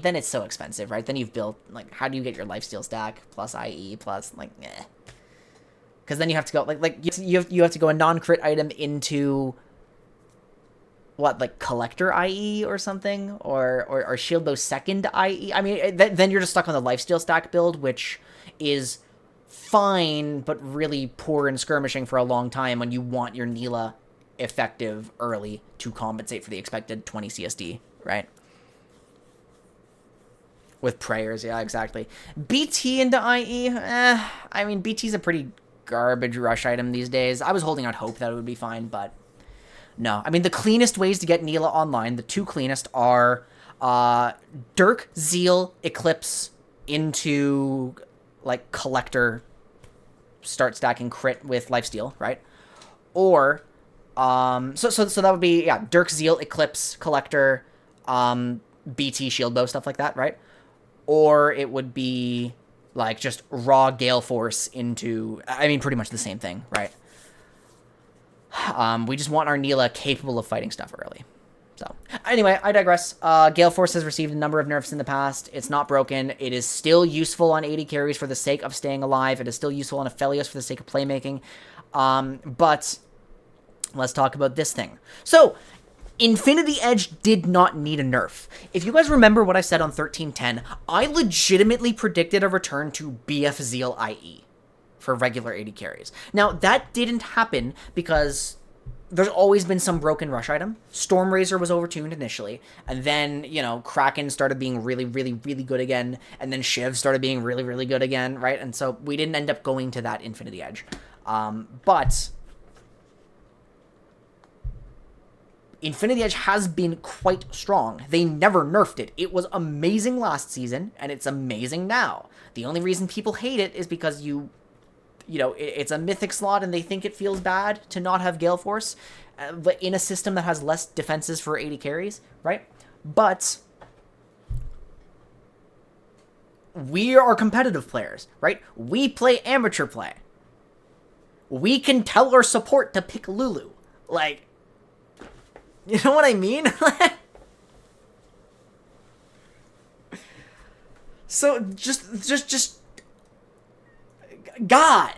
then it's so expensive, right? Then you've built, like, how do you get your lifesteal stack plus IE plus, like, eh. Because then you have to go, you have to go a non-crit item into, what, like, Collector IE or something? Or Shield Bow second IE? I mean, then you're just stuck on the lifesteal stack build, which is fine, but really poor in skirmishing for a long time when you want your Neela effective early to compensate for the expected 20 CSD, right? With prayers, yeah, exactly. BT into IE, I mean, BT's a pretty garbage rush item these days. I was holding out hope that it would be fine, but no. I mean, the cleanest ways to get Neela online, the two cleanest are Dirk, Zeal, Eclipse into, like, Collector, start stacking crit with lifesteal, right? Or so that would be, yeah, Dirk, Zeal, Eclipse, Collector, BT, Shield Bow, stuff like that, right? Or it would be, like, just raw Gale Force into, I mean, pretty much the same thing, right? We just want our Neela capable of fighting stuff early. So, anyway, I digress. Gale Force has received a number of nerfs in the past. It's not broken. It is still useful on 80 carries for the sake of staying alive. It is still useful on Aphelios for the sake of playmaking. But let's talk about this thing. So, Infinity Edge did not need a nerf. If you guys remember what I said on 1310, I legitimately predicted a return to BF Zeal IE for regular 80 carries. Now, that didn't happen because there's always been some broken rush item. Stormrazor was overtuned initially, and then, you know, Kraken started being really, really, really good again, and then Shiv started being really, really good again, right? And so we didn't end up going to that Infinity Edge. But Infinity Edge has been quite strong. They never nerfed it. It was amazing last season, and it's amazing now. The only reason people hate it is because you know, it's a mythic slot and they think it feels bad to not have Gale Force in a system that has less defenses for 80 carries, right? But we are competitive players, right? We play amateur play. We can tell our support to pick Lulu. Like, you know what I mean? So just God,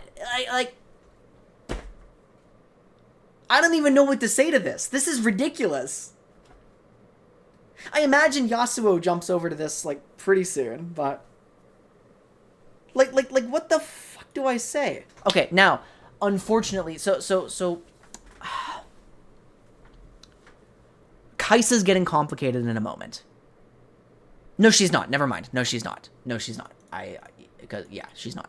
I don't even know what to say to this. This is ridiculous. I imagine Yasuo jumps over to this, like, pretty soon, but like what the fuck do I say? Okay, now, unfortunately, so Kai'Sa's getting complicated in a moment. No, she's not. Never mind. No, she's not. No, she's not. Yeah, she's not.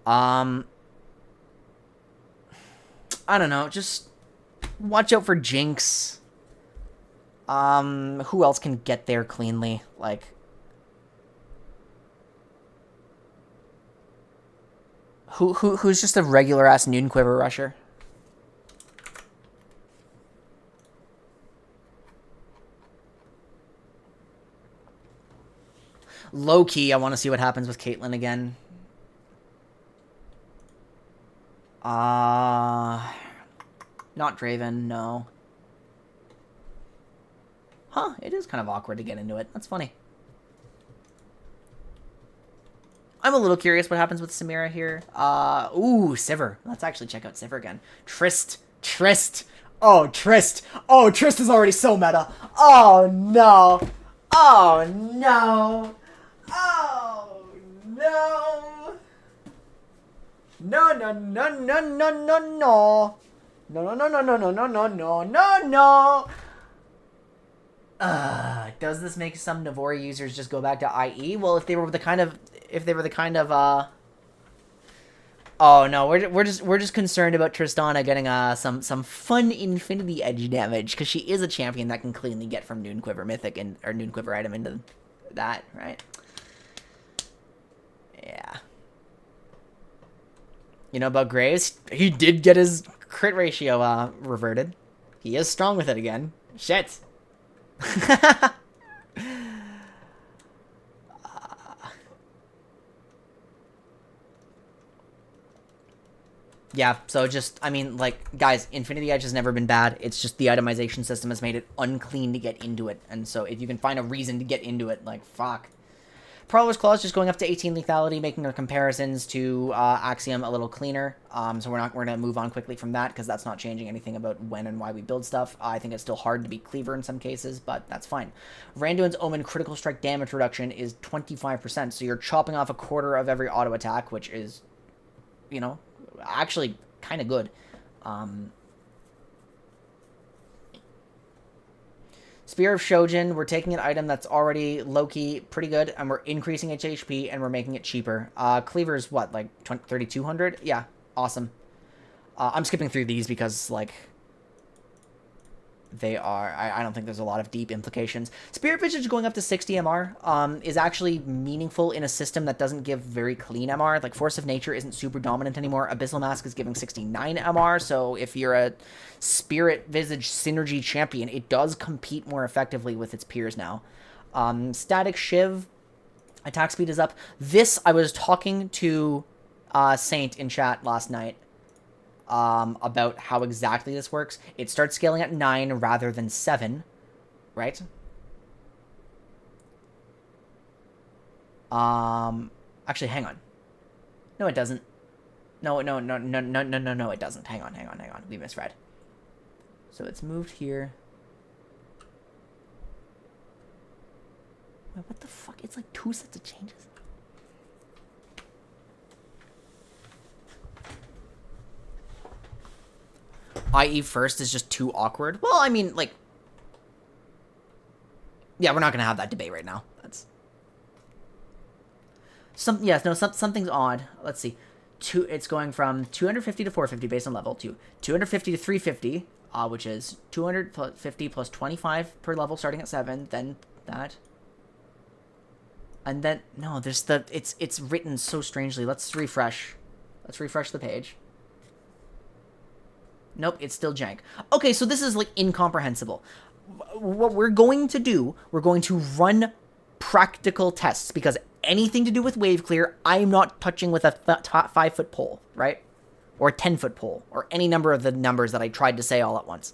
I don't know, just watch out for Jinx. Who else can get there cleanly? Like, who's just a regular ass Noon Quiver rusher? Low key, I want to see what happens with Caitlyn again. Not Draven, no. Huh, it is kind of awkward to get into it. That's funny. I'm a little curious what happens with Samira here. Ooh, Sivir. Let's actually check out Sivir again. Trist. Oh, Trist. Oh, Trist is already so meta. Oh, no. Oh, no. Oh, no. No, no, no, no, no, no, no. No, no, no, no, no, no, no, no, no, no. Does this make some Navori users just go back to IE? Well, if they were the kind of, oh no, we're just concerned about Tristana getting some fun Infinity Edge damage, because she is a champion that can cleanly get from Noon Quiver Mythic or Noon Quiver item into that, right? Yeah. You know about Graves? He did get his crit ratio reverted. He is strong with it again. Shit. Yeah, so just, I mean, like, guys, Infinity Edge has never been bad. It's just the itemization system has made it unclean to get into it. And so if you can find a reason to get into it, like, fuck. Prowler's Claw is just going up to 18 lethality, making our comparisons to Axiom a little cleaner. So we're going to move on quickly from that, because that's not changing anything about when and why we build stuff. I think it's still hard to beat Cleaver in some cases, but that's fine. Randuin's Omen critical strike damage reduction is 25%, so you're chopping off a quarter of every auto attack, which is, you know, actually kind of good. Spear of Shojin, we're taking an item that's already low-key pretty good, and we're increasing its HP, and we're making it cheaper. Cleaver's what, like 3,200? Yeah, awesome. I'm skipping through these because, like, they are, I don't think there's a lot of deep implications. Spirit Visage going up to 60 MR is actually meaningful in a system that doesn't give very clean MR. Like, Force of Nature isn't super dominant anymore. Abyssal Mask is giving 69 MR, so if you're a Spirit Visage synergy champion, it does compete more effectively with its peers now. Static Shiv, attack speed is up. This, I was talking to Saint in chat last night. About how exactly this works. It starts scaling at 9 rather than 7, right? Actually, hang on. No, it doesn't. No, it doesn't. Hang on. We misread. So it's moved here. Wait, what the fuck? It's like 2 sets of changes. IE first is just too awkward. Well, I mean, like, yeah, we're not gonna have that debate right now. That's something's odd. Let's see. It's going from 250 to 450 based on level to 250 to 350, which is 250 plus 25 per level starting at 7. Then that, and then no, there's it's written so strangely. Let's refresh the page. Nope, it's still jank. Okay, so this is, like, incomprehensible. What we're going to do, we're going to run practical tests, because anything to do with wave clear, I'm not touching with a 5-foot pole, right? Or a 10-foot pole, or any number of the numbers that I tried to say all at once.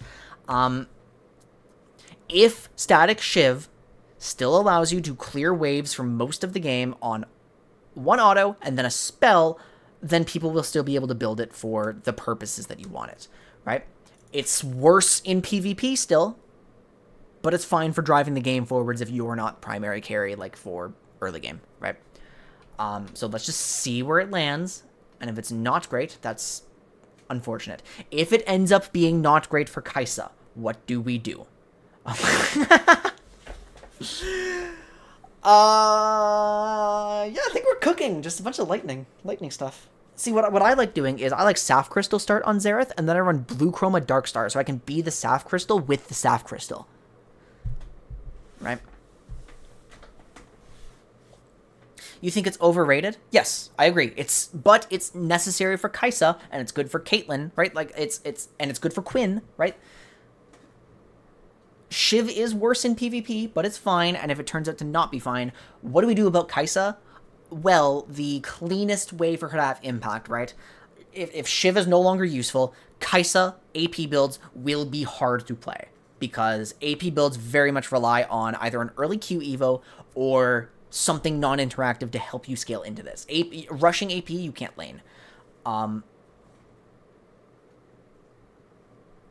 If Static Shiv still allows you to clear waves from most of the game on one auto and then a spell, then people will still be able to build it for the purposes that you want it. Right? It's worse in PvP still, but it's fine for driving the game forwards if you're not primary carry, like, for early game, right? So let's just see where it lands, and if it's not great, that's unfortunate. If it ends up being not great for Kaisa, what do we do? Yeah, I think we're cooking. Just a bunch of lightning stuff. See, what I like doing is I like Saf Crystal start on Xerath, and then I run Blue Chroma Darkstar, so I can be the Saf Crystal with the Saf Crystal. Right? You think it's overrated? Yes, I agree. But it's necessary for Kaisa, and it's good for Caitlyn, right? Like, it's good for Quinn, right? Shiv is worse in PvP, but it's fine, and if it turns out to not be fine, what do we do about Kaisa? Well, the cleanest way for her to have impact, right? If Shiv is no longer useful, Kaisa AP builds will be hard to play, because AP builds very much rely on either an early Q Evo or something non-interactive to help you scale into this. Rushing AP, you can't lane. I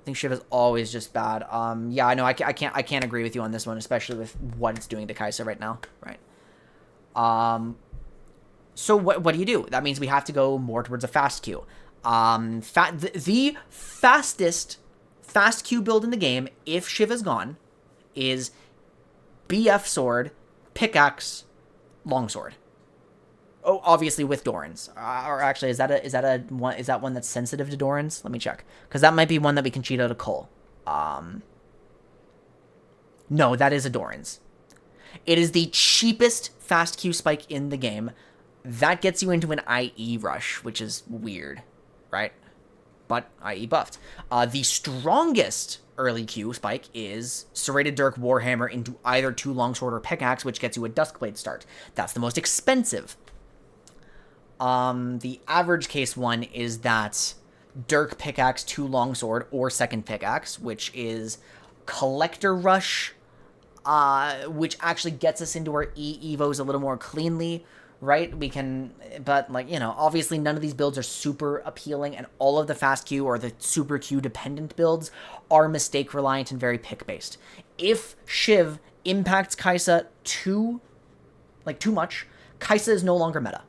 think Shiv is always just bad. Yeah, I know. I can't agree with you on this one, especially with what it's doing to Kai'Sa right now. Right. So what do you do? That means we have to go more towards a fast Q. The fastest fast Q build in the game, if Shiv is gone, is BF sword, pickaxe, longsword. Oh, obviously with Doran's. Or actually, is that one that's sensitive to Doran's? Let me check, because that might be one that we can cheat out of Cole. No, that is a Doran's. It is the cheapest fast Q spike in the game. That gets you into an IE rush, which is weird, right? But IE buffed. The strongest early Q spike is Serrated Dirk Warhammer into either 2 longsword or pickaxe, which gets you a Duskblade start. That's the most expensive. The average case one is that Dirk pickaxe 2 longsword or second pickaxe, which is Collector Rush, which actually gets us into our E-Evos a little more cleanly, right? We can, but like, you know, obviously none of these builds are super appealing, and all of the fast Q or the super Q dependent builds are mistake reliant and very pick based. If Shiv impacts Kai'Sa too much, Kai'Sa is no longer meta.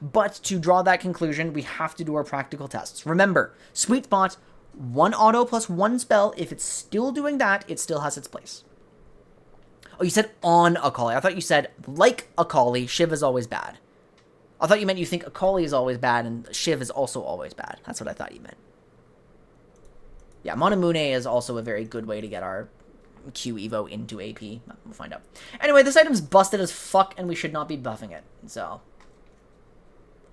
But to draw that conclusion, we have to do our practical tests. Remember, sweet spot, 1 auto plus 1 spell. If it's still doing that, it still has its place. Oh, you said on Akali. I thought you said like Akali, Shiv is always bad. I thought you meant you think Akali is always bad and Shiv is also always bad. That's what I thought you meant. Yeah, Monamune is also a very good way to get our Q Evo into AP. We'll find out. Anyway, this item's busted as fuck and we should not be buffing it. So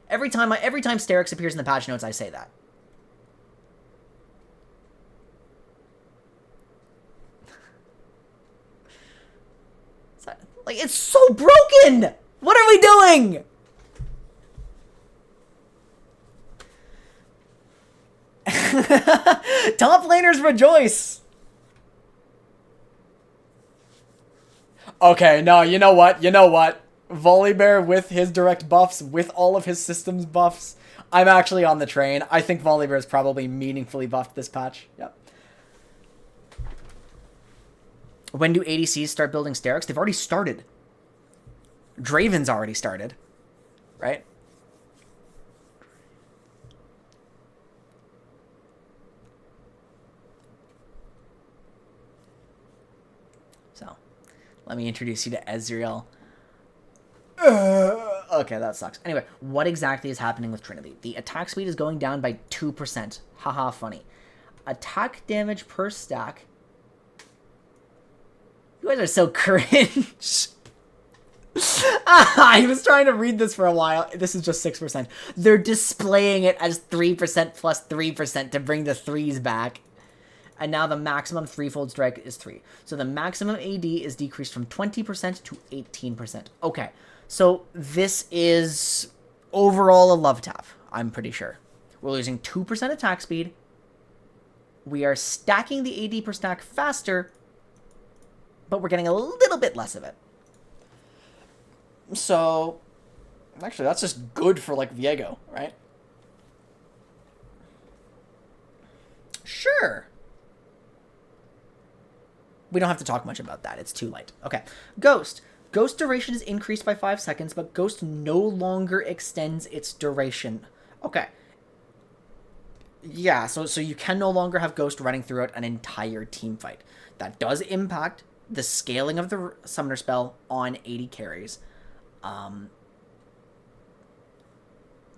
every time Sterix appears in the patch notes, I say that. Like, it's so broken! What are we doing? Top laners rejoice! Okay, no, you know what? Volibear with his direct buffs, with all of his systems buffs, I'm actually on the train. I think Volibear is probably meaningfully buffed this patch. Yep. When do ADCs start building Sterix? They've already started. Draven's already started. Right? So, let me introduce you to Ezreal. Okay, that sucks. Anyway, what exactly is happening with Trinity? The attack speed is going down by 2%. Haha, funny. Attack damage per stack. You guys are so cringe. I was trying to read this for a while. This is just 6%. They're displaying it as 3% plus 3% to bring the 3s back. And now the maximum threefold strike is 3. So the maximum AD is decreased from 20% to 18%. Okay, so this is overall a love tap, I'm pretty sure. We're losing 2% attack speed. We are stacking the AD per stack faster, but we're getting a little bit less of it. So, actually, that's just good for, like, Viego, right? Sure. We don't have to talk much about that. It's too late. Okay. Ghost. Ghost duration is increased by 5 seconds, but Ghost no longer extends its duration. Okay. Yeah, so you can no longer have Ghost running throughout an entire team fight. That does impact the scaling of the summoner spell on 80 carries.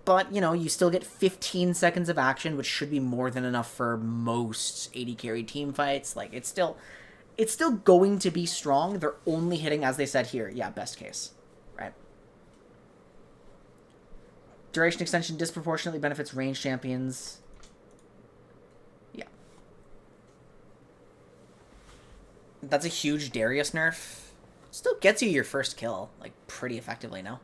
But, you know, you still get 15 seconds of action, which should be more than enough for most 80 carry team fights. Like, it's still going to be strong. They're only hitting, as they said here, yeah, best case, right? Duration extension disproportionately benefits range champions. Yeah. That's a huge Darius nerf. Still gets you your first kill, like, pretty effectively now.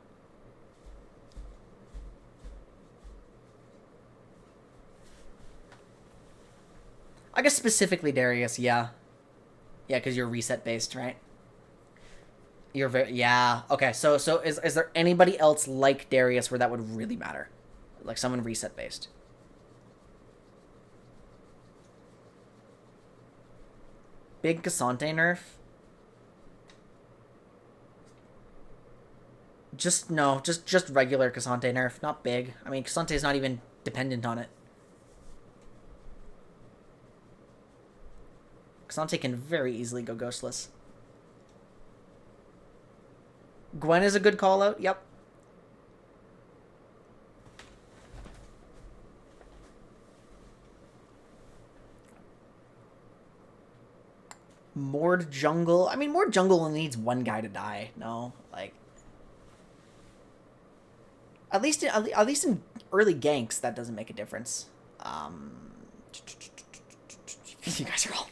I guess specifically Darius, yeah. Yeah, because you're reset based, right? You're very yeah. Okay, so is there anybody else like Darius where that would really matter, like someone reset based? Big Cassante nerf. Just no, just regular Cassante nerf, not big. I mean, Cassante's not even dependent on it. Cassante can very easily go ghostless. Gwen is a good call out. Yep. Mord jungle. I mean, Mord jungle only needs one guy to die. No, like at least in early ganks that doesn't make a difference. You guys are all.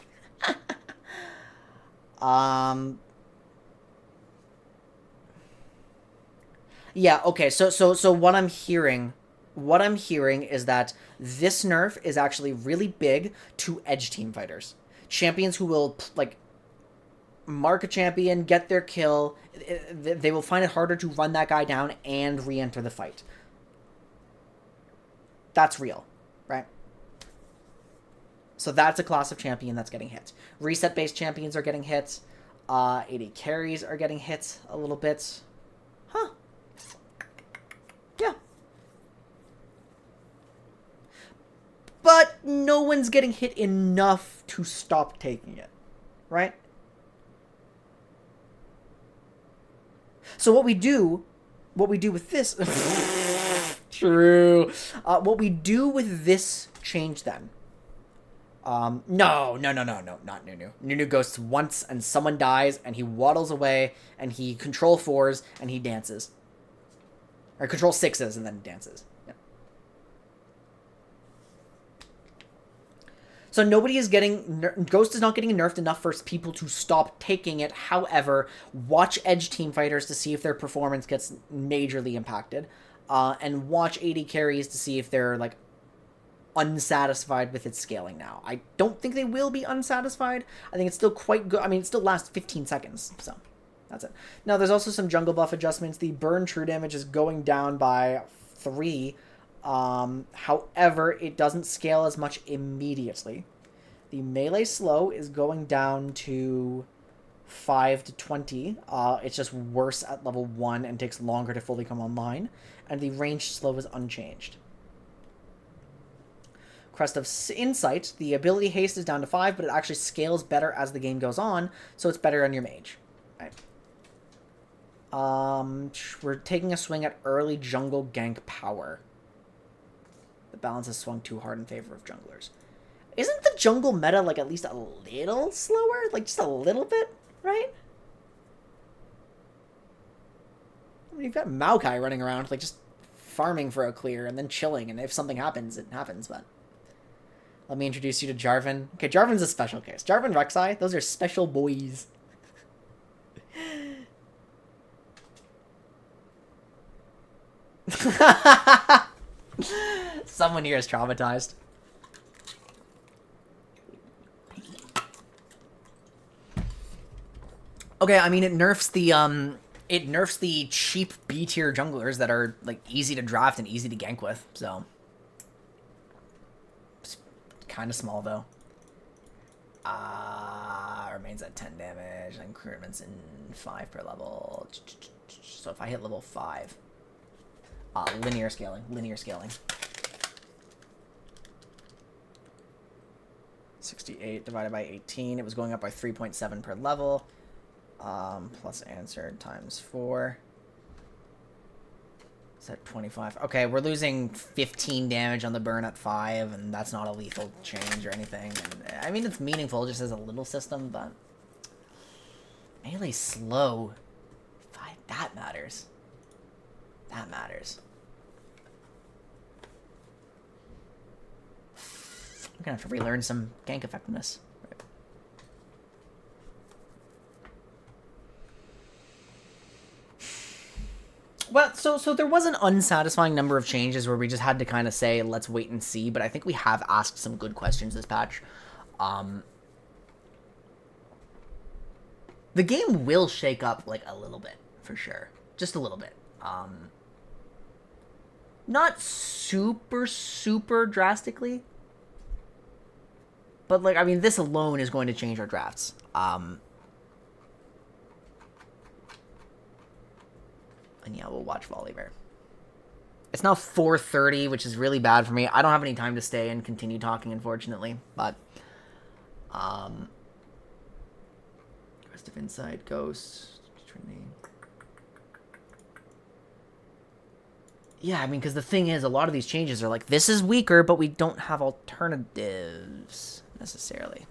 Yeah. Okay. So what I'm hearing is that this nerf is actually really big to edge team fighters, champions who will like mark a champion, get their kill. They will find it harder to run that guy down and re-enter the fight. That's real, right? So that's a class of champion that's getting hit. Reset-based champions are getting hit. AD carries are getting hit a little bit. Huh. Yeah. But no one's getting hit enough to stop taking it, right? So what we do with this... True. What we do with this change then... No, not Nunu. Nunu goes once and someone dies and he waddles away and he control 4s and he dances. Or control 6s and then dances. Yeah. So nobody is getting... Ghost is not getting nerfed enough for people to stop taking it. However, watch edge team fighters to see if their performance gets majorly impacted. And watch AD carries to see if they're, like, unsatisfied with its scaling now. I don't think they will be unsatisfied. I think it's still quite good. I mean, it still lasts 15 seconds, so that's it. Now, there's also some jungle buff adjustments. The burn true damage is going down by 3. However, it doesn't scale as much immediately. The melee slow is going down to 5 to 20. It's just worse at level 1 and takes longer to fully come online. And the range slow is unchanged. Crest of Insight, the ability haste is down to 5, but it actually scales better as the game goes on, so it's better on your mage. Right. We're taking a swing at early jungle gank power. The balance has swung too hard in favor of junglers. Isn't the jungle meta, like, at least a little slower? Like, just a little bit, right? I mean, you've got Maokai running around, like, just farming for a clear and then chilling, and if something happens, it happens, but... Let me introduce you to Jarvan. Okay, Jarvan's a special case. Jarvan Rek'Sai, those are special boys. Someone here is traumatized. Okay, I mean, it nerfs the cheap B tier junglers that are like easy to draft and easy to gank with, so it's kind of small though. Remains at 10 damage, increments in 5 per level. So if I hit level 5, linear scaling. 68 divided by 18. It was going up by 3.7 per level. Plus answered times 4. Is that 25? Okay, we're losing 15 damage on the burn at 5, and that's not a lethal change or anything. And, I mean, it's meaningful just as a little system, but... Melee slow. That matters. That matters. I'm gonna have to relearn some gank effectiveness. Well, so there was an unsatisfying number of changes where we just had to kind of say, let's wait and see, but I think we have asked some good questions this patch. The game will shake up, like, a little bit, for sure. Just a little bit. Not super, super drastically. But, like, I mean, this alone is going to change our drafts. And yeah, we'll watch Volibear. It's now 4:30, which is really bad for me. I don't have any time to stay and continue talking, unfortunately. But, Rest of Insight, Ghost, Trinity. Yeah, I mean, because the thing is, a lot of these changes are like, this is weaker, but we don't have alternatives, necessarily.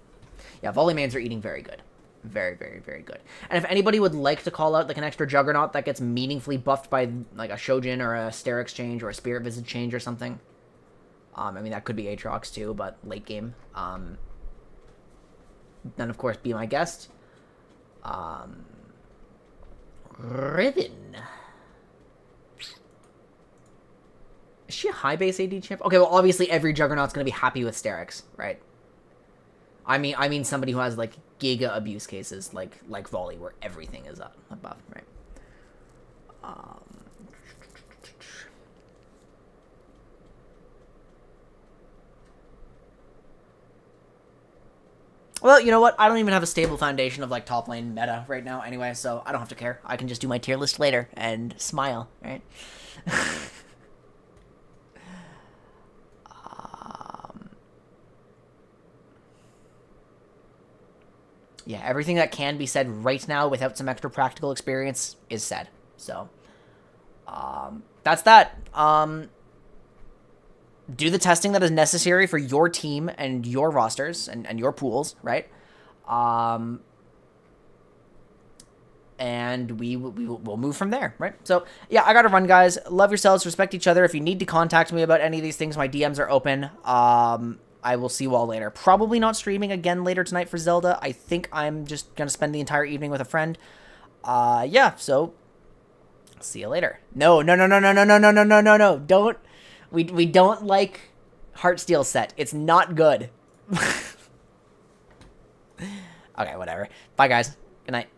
Yeah, Volleymains are eating very good. Very, very, very good. And if anybody would like to call out, like, an extra Juggernaut that gets meaningfully buffed by, like, a Shojin or a Sterix change or a Spirit Visage change or something. I mean, that could be Aatrox, too, but late game. Then, of course, be my guest. Riven. Is she a high base AD champ? Okay, well, obviously every Juggernaut's going to be happy with Sterix, right? I mean somebody who has, like, giga abuse cases, like Volley, where everything is up above, right? Well, you know what? I don't even have a stable foundation of, like, top lane meta right now anyway, so I don't have to care. I can just do my tier list later and smile, right? Yeah, everything that can be said right now without some extra practical experience is said. So, that's that. Do the testing that is necessary for your team and your rosters and your pools, right? And we'll move from there, right? So, yeah, I gotta run, guys. Love yourselves, respect each other. If you need to contact me about any of these things, my DMs are open. I will see you all later. Probably not streaming again later tonight for Zelda. I think I'm just going to spend the entire evening with a friend. Yeah, so see you later. No. Don't. We don't like Heartsteel set. It's not good. Okay, whatever. Bye, guys. Good night.